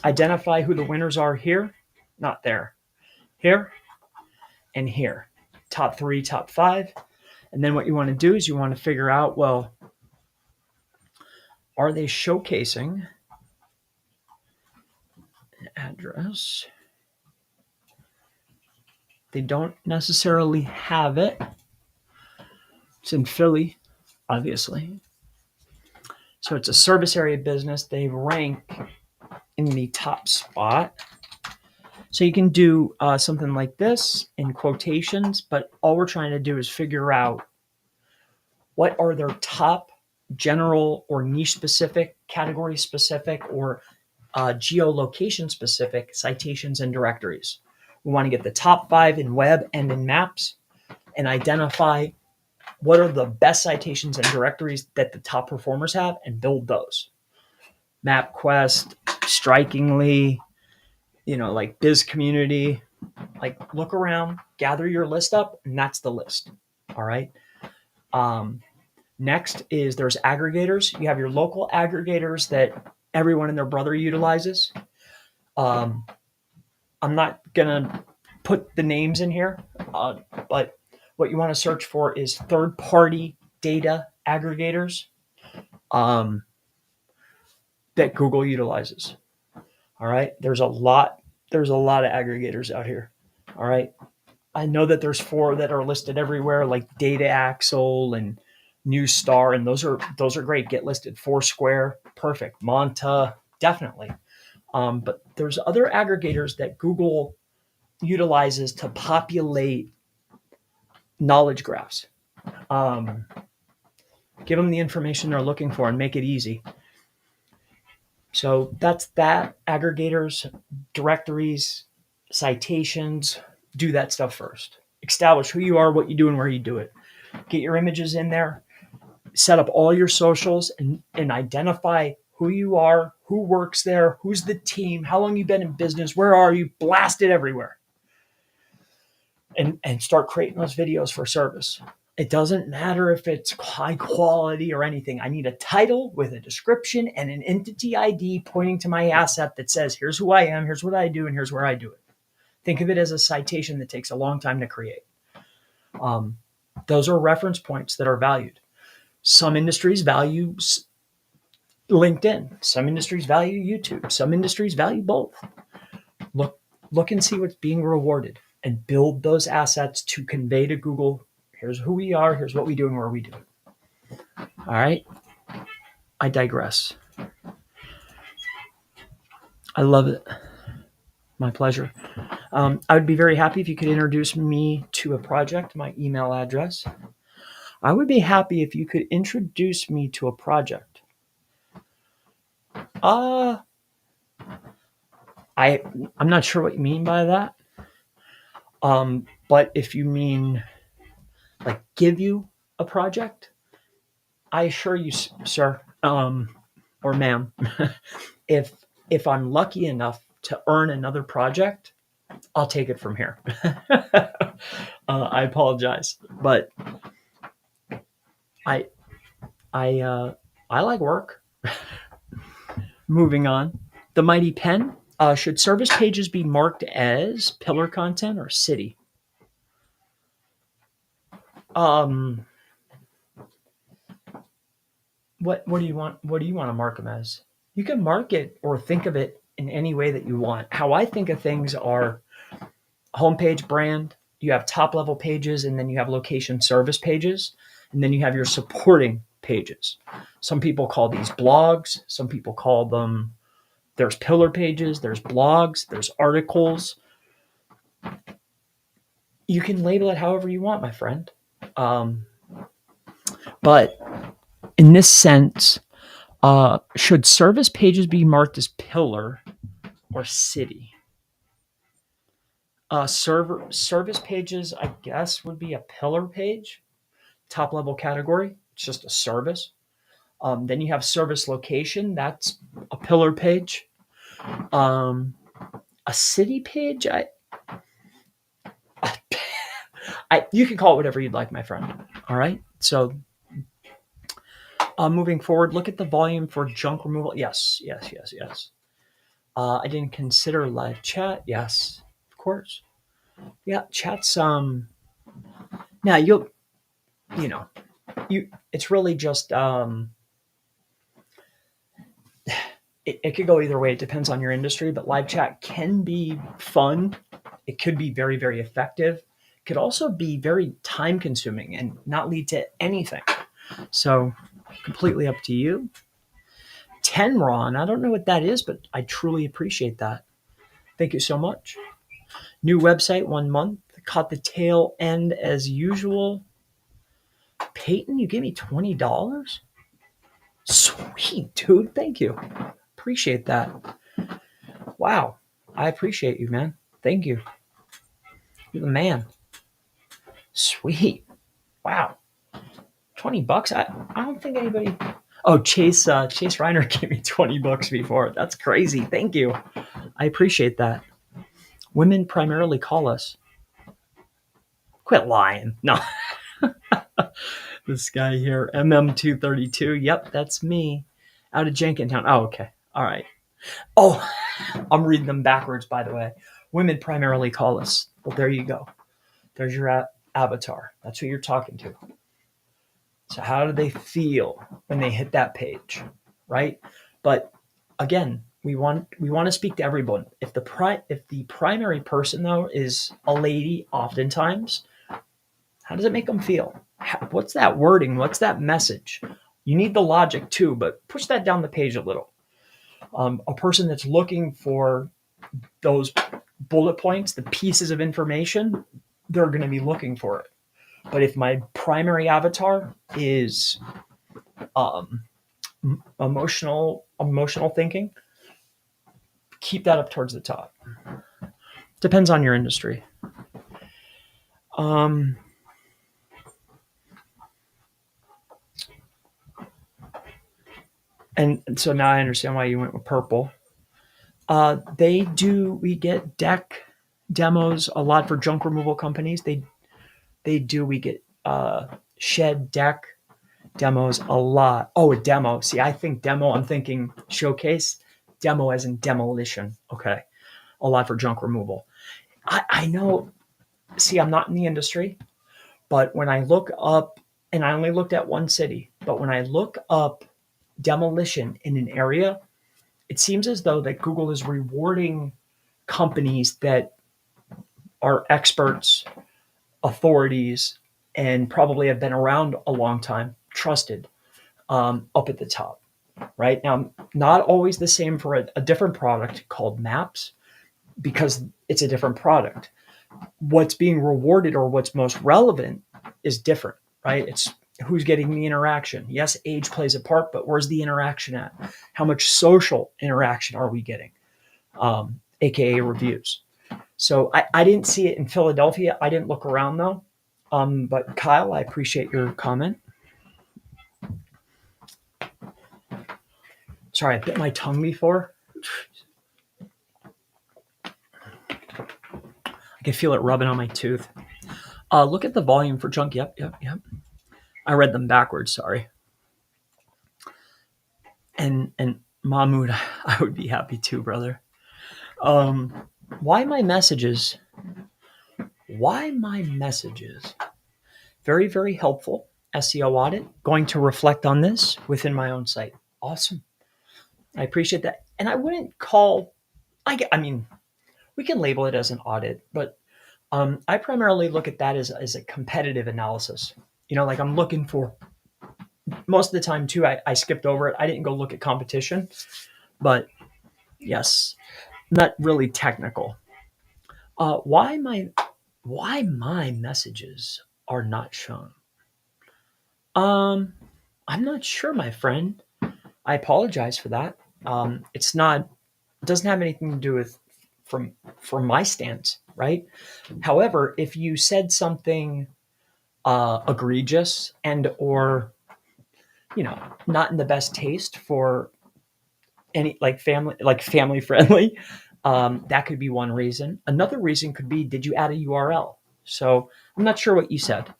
identify who the winners are here, not there. Here and here. Top 3, top 5. And then what you want to do is you want to figure out, well, are they showcasing address. They don't necessarily have it. It's in Philly, obviously. So it's a service area business. They rank in the top spot. So you can do something like this in quotations, but all we're trying to do is figure out what are their top general or niche specific, category specific, or geolocation specific citations and directories. We want to get the top 5 in web and in maps and identify what are the best citations and directories that the top performers have and build those. MapQuest, Strikingly, like Biz Community, like look around, gather your list up, and that's the list. All right. Next is there's aggregators. You have your local aggregators that everyone and their brother utilizes. I'm not gonna put the names in here, but what you want to search for is third-party data aggregators that Google utilizes. All right, there's a lot of aggregators out here. All right, I know that there's 4 that are listed everywhere, like Data Axle and Newstar, and those are great. Get listed. Foursquare, perfect. Monta, definitely. But there's other aggregators that Google utilizes to populate knowledge graphs. Give them the information they're looking for and make it easy. So that's that. Aggregators, directories, citations, do that stuff first. Establish who you are, what you do, and where you do it. Get your images in there. Set up all your socials and identify who you are, who works there, who's the team, how long you've been in business, where are you, blast it everywhere. And start creating those videos for service. It doesn't matter if it's high quality or anything. I need a title with a description and an entity ID pointing to my asset that says, here's who I am, here's what I do, and here's where I do it. Think of it as a citation that takes a long time to create. Those are reference points that are valued. Some industries value LinkedIn. Some industries value YouTube. Some industries value both. Look and see what's being rewarded and build those assets to convey to Google, here's who we are, here's what we do, and where we do it. All right. I digress. I love it. My pleasure. I would be very happy if you could introduce me to a project, my email address. I would be happy if you could introduce me to a project. I'm not sure what you mean by that. But if you mean like give you a project, I assure you, sir, or ma'am, if I'm lucky enough to earn another project, I'll take it from here. I apologize, but I like work. Moving on, the mighty pen. Should service pages be marked as pillar content or city? What do you want? What do you want to mark them as? You can mark it or think of it in any way that you want. How I think of things are homepage brand. You have top level pages, and then you have location service pages, and then you have your supporting pages. Some people call these blogs. Some people call them, there's pillar pages, there's blogs, there's articles. You can label it however you want, my friend. But in this sense, should service pages be marked as pillar or city? Service pages, I guess, would be a pillar page, top level category. It's just a service. Then you have service location. That's a pillar page. A city page, you can call it whatever you'd like, my friend. All right. So moving forward, look at the volume for junk removal. Yes. I didn't consider live chat. Yes, of course. Yeah, chat's now it's really just it could go either way. It depends on your industry, but live chat can be fun. It could be very, very effective. It could also be very time consuming and not lead to anything. So completely up to you. 10 Ron, I don't know what that is, but I truly appreciate that. Thank you so much. New website, 1 month. Caught the tail end as usual. Peyton, you gave me $20? Sweet, dude. Thank you. Appreciate that. Wow. I appreciate you, man. Thank you. You're the man. Sweet. Wow. $20? I don't think anybody. Oh, Chase Reiner gave me $20 before. That's crazy. Thank you. I appreciate that. Women primarily call us. Quit lying. No. This guy here, MM232. Yep, that's me. Out of Jenkintown. Oh, okay. All right. Oh, I'm reading them backwards, by the way. Women primarily call us. Well, there you go. There's your avatar. That's who you're talking to. So how do they feel when they hit that page, right? But again, we want to speak to everyone. If the primary person though is a lady, oftentimes, how does it make them feel? What's that wording? What's that message? You need the logic too, but push that down the page a little. A person that's looking for those bullet points, the pieces of information, they're going to be looking for it. But if my primary avatar is emotional thinking, keep that up towards the top. Depends on your industry. And so now I understand why you went with purple. We get deck demos a lot for junk removal companies. We get shed deck demos a lot. Oh, a demo. See, I think demo, I'm thinking showcase. Demo as in demolition. Okay. A lot for junk removal. I know, see, I'm not in the industry, but when I look up, and I only looked at one city, but when I look up demolition in an area, it seems as though that Google is rewarding companies that are experts, authorities, and probably have been around a long time, trusted, up at the top. Right now, not always the same for a different product called Maps, because it's a different product. What's being rewarded or what's most relevant is different, right? It's who's getting the interaction. Yes, age plays a part, but where's the interaction at? How much social interaction are we getting? AKA reviews. So I didn't see it in Philadelphia. I didn't look around though. But Kyle, I appreciate your comment. Sorry, I bit my tongue before. I can feel it rubbing on my tooth. Look at the volume for junk. Yep. I read them backwards. Sorry. And Mahmoud, I would be happy too, brother. Why my messages? Very, very helpful. SEO audit. Going to reflect on this within my own site. Awesome. I appreciate that. And I wouldn't call. I mean, we can label it as an audit, but I primarily look at that as a competitive analysis. Like I'm looking for, most of the time too, I skipped over it. I didn't go look at competition, but yes, not really technical. Why my messages are not shown? I'm not sure, my friend. I apologize for that. It doesn't have anything to do with from my stance, right? However, if you said something egregious and or not in the best taste for any family friendly, that could be one reason. Another reason could be, did you add a URL? So I'm not sure what you said,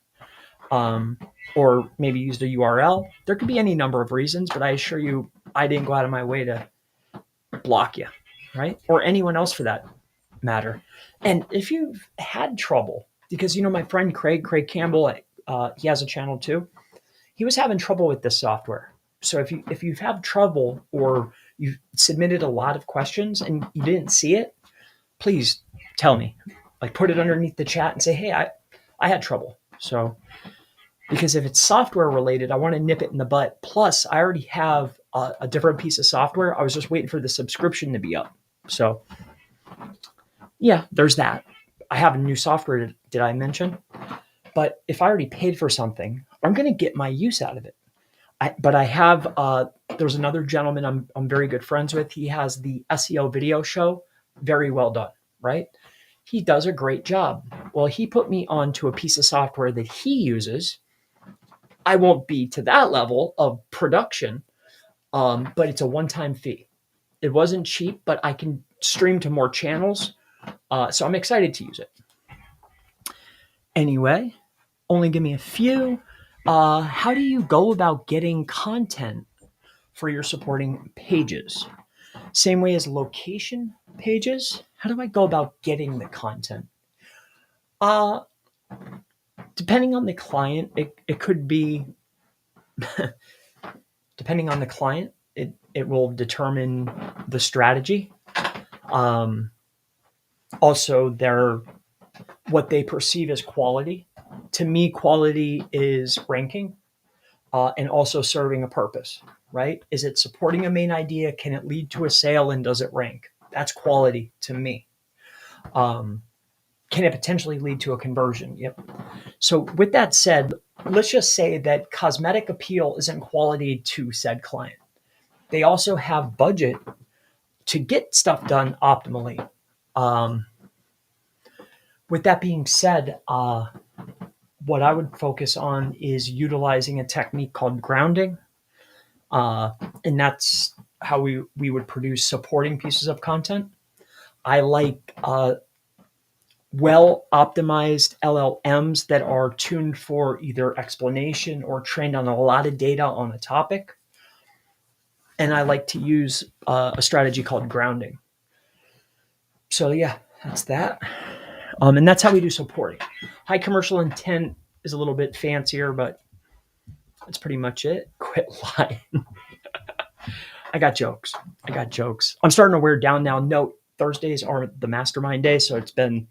or maybe used a URL. There could be any number of reasons, but I assure you, I didn't go out of my way to block you, right? Or anyone else for that matter. And if you've had trouble, because my friend Craig Campbell, he has a channel too. He was having trouble with this software. So if you've had trouble or you submitted a lot of questions and you didn't see it, please tell me. Like, put it underneath the chat and say, hey, I had trouble. So, because if it's software related, I want to nip it in the butt. Plus, I already have a different piece of software. I was just waiting for the subscription to be up. So, yeah, there's that. I have a new software, did I mention? But if I already paid for something, I'm going to get my use out of it. But I have, there's another gentleman I'm very good friends with. He has the SEO video show. Very well done, right? He does a great job. Well, he put me onto a piece of software that he uses. I won't be to that level of production, but it's a one-time fee. It wasn't cheap, but I can stream to more channels. So I'm excited to use it. Anyway, only give me a few. How do you go about getting content for your supporting pages? Same way as location pages. How do I go about getting the content? Depending on the client, it could be, depending on the client, it will determine the strategy. Also, what they perceive as quality. To me, quality is ranking and also serving a purpose, right? Is it supporting a main idea? Can it lead to a sale, and does it rank? That's quality to me. Can it potentially lead to a conversion? Yep. So with that said, let's just say that cosmetic appeal isn't quality to said client. They also have budget to get stuff done optimally. With that being said, what I would focus on is utilizing a technique called grounding. And that's how we would produce supporting pieces of content. I like well optimized LLMs that are tuned for either explanation or trained on a lot of data on a topic. And I like to use a strategy called grounding. So yeah, that's that. And that's how we do supporting. High commercial intent is a little bit fancier, but that's pretty much it. Quit lying. I got jokes. I'm starting to wear down now. Note, Thursdays are the mastermind day, so I'm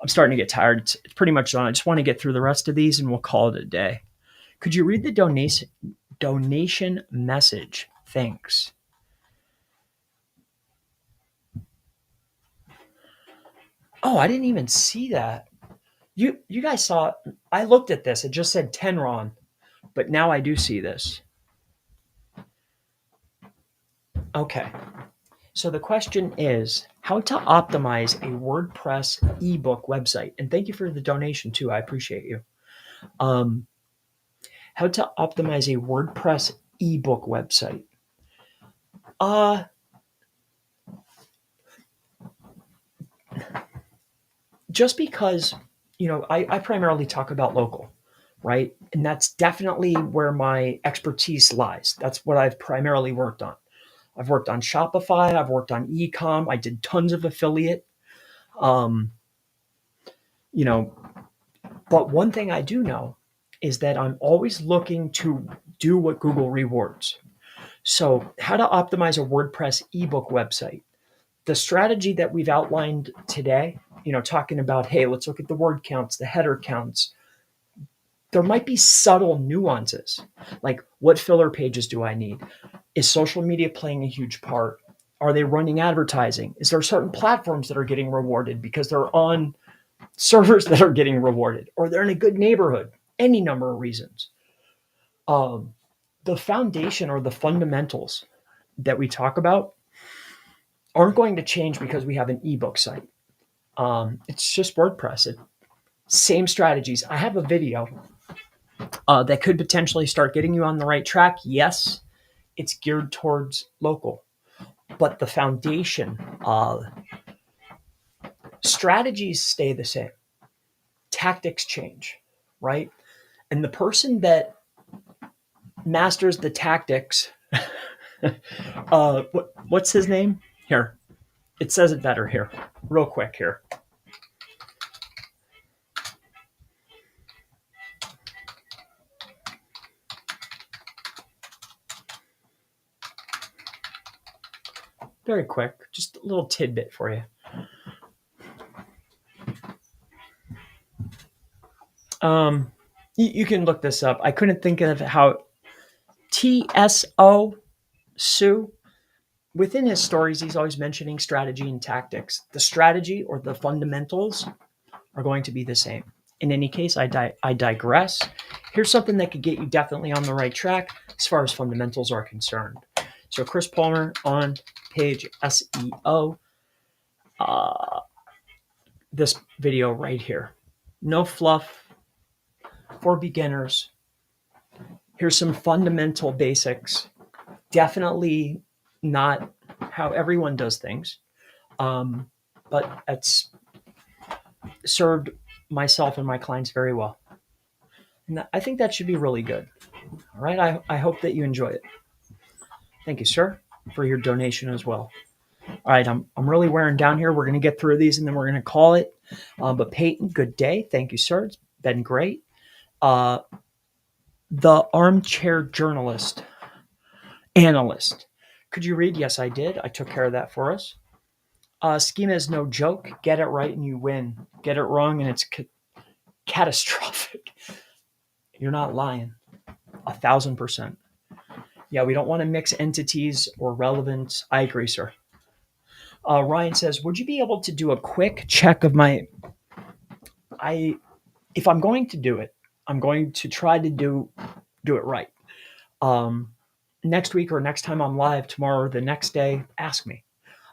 starting to get tired. It's pretty much done. I just want to get through the rest of these and we'll call it a day. Could you read the donation message? Thanks. Oh, I didn't even see that. You guys saw, I looked at this. It just said 10 Ron, but now I do see this. Okay. So the question is how to optimize a WordPress ebook website. And thank you for the donation too. I appreciate you. How to optimize a WordPress ebook website. Just because, I primarily talk about local, right? And that's definitely where my expertise lies. That's what I've primarily worked on. I've worked on Shopify. I've worked on e-com. I did tons of affiliate. But one thing I do know is that I'm always looking to do what Google rewards. So how to optimize a WordPress ebook website. The strategy that we've outlined today, talking about, hey, let's look at the word counts, the header counts. There might be subtle nuances, like what filler pages do I need? Is social media playing a huge part? Are they running advertising? Is there certain platforms that are getting rewarded because they're on servers that are getting rewarded, or they're in a good neighborhood? Any number of reasons. The foundation or the fundamentals that we talk about aren't going to change because we have an ebook site. It's just WordPress. Same strategies. I have a video that could potentially start getting you on the right track. Yes, it's geared towards local, but the foundation strategies stay the same. Tactics change, right? And the person that masters the tactics, what's his name? Here, it says it better here, real quick here. Very quick, just a little tidbit for you. You can look this up. I couldn't think of how TSO Sue. Within his stories, he's always mentioning strategy and tactics. The strategy or the fundamentals are going to be the same. In any case, I digress. Here's something that could get you definitely on the right track as far as fundamentals are concerned. So Chris Palmer on page SEO, this video right here. No fluff for beginners. Here's some fundamental basics. Definitely not how everyone does things, but it's served myself and my clients very well. And I think that should be really good. All right. I hope that you enjoy it. Thank you, sir, for your donation as well. All right. I'm really wearing down here. We're going to get through these and then we're going to call it. But Peyton, good day. Thank you, sir. It's been great. The armchair journalist, analyst. Could you read? Yes, I did. I took care of that for us. Schema is no joke. Get it right and you win. Get it wrong and it's catastrophic. You're not lying. 1,000%. Yeah, we don't want to mix entities or relevance. I agree, sir. Ryan says, would you be able to do a quick check of my... If I'm going to do it, I'm going to try to do it right. Next week or next time I'm live, tomorrow or the next day, ask me.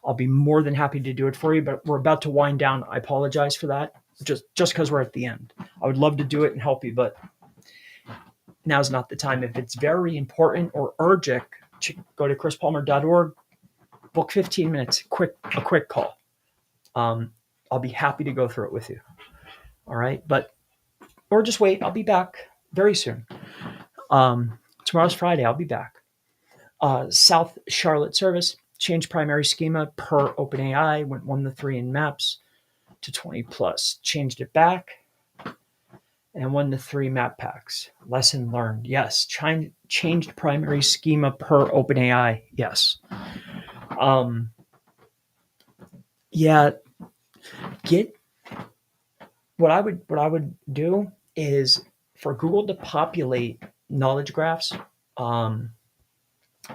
I'll be more than happy to do it for you, but we're about to wind down. I apologize for that, just because we're at the end. I would love to do it and help you, but now's not the time. If it's very important or urgent, go to chrispalmer.org, book 15 minutes, a quick call. I'll be happy to go through it with you. All right, or just wait. I'll be back very soon. Tomorrow's Friday. I'll be back. South Charlotte service. Change primary schema per OpenAI. Went 1 to 3 in maps to 20 plus. Changed it back. And 1 to 3 map packs. Lesson learned. Yes. Changed primary schema per OpenAI. Yes. Yeah. What I would do is for Google to populate knowledge graphs.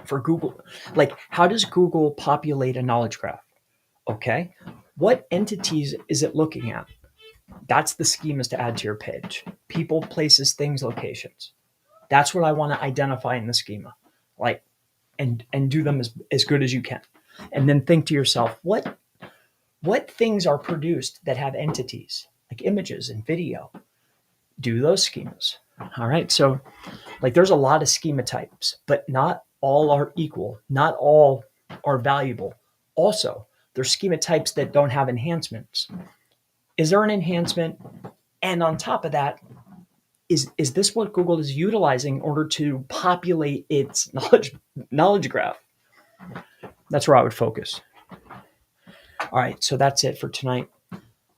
For Google, like how does Google populate a knowledge graph? Okay. What entities is it looking at? That's the schemas to add to your page. People, places, things, locations. That's what I want to identify in the schema. Like, and do them as good as you can. And then think to yourself, what things are produced that have entities, like images and video? Do those schemas. All right. So like there's a lot of schema types, but not all are equal. Not all are valuable. Also, there's schema types that don't have enhancements. Is there an enhancement? And on top of that, is this what Google is utilizing in order to populate its knowledge graph? That's where I would focus. All right, so that's it for tonight.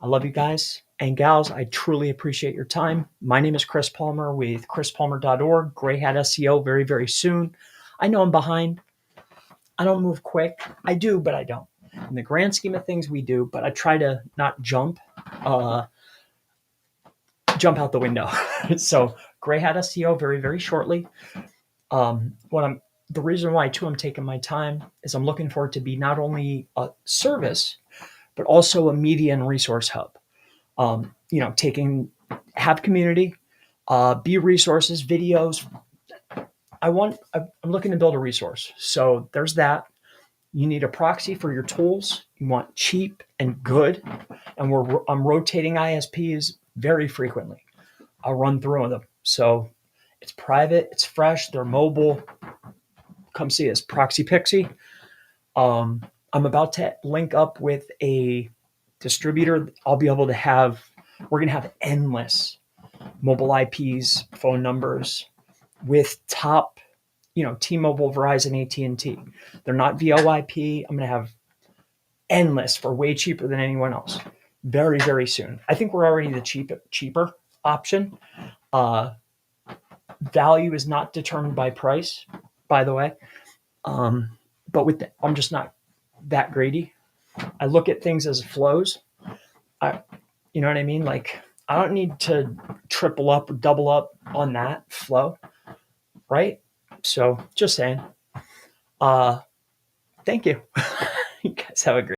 I love you guys and gals. I truly appreciate your time. My name is Chris Palmer with chrispalmer.org. Gray Hat SEO very, very soon. I know I'm behind. I don't move quick. I do, but I don't. In the grand scheme of things, we do, but I try to not jump out the window. So Gray Hat SEO very, very shortly. The reason why too I'm taking my time is I'm looking for it to be not only a service, but also a media and resource hub. Have community, be resources, videos. I'm looking to build a resource. So there's that. You need a proxy for your tools. You want cheap and good. And I'm rotating ISPs very frequently. I'll run through them. So it's private, it's fresh, they're mobile. Come see us, Proxy Pixie. I'm about to link up with a distributor. We're going to have endless mobile IPs, phone numbers with top, T-Mobile, Verizon, AT&T. They're not VoIP. I'm going to have endless for way cheaper than anyone else. Very, very soon. I think we're already the cheaper option. Value is not determined by price, by the way. But I'm just not that greedy. I look at things as flows. You know what I mean? Like, I don't need to triple up or double up on that flow, right? So just saying. Thank you. You guys have a great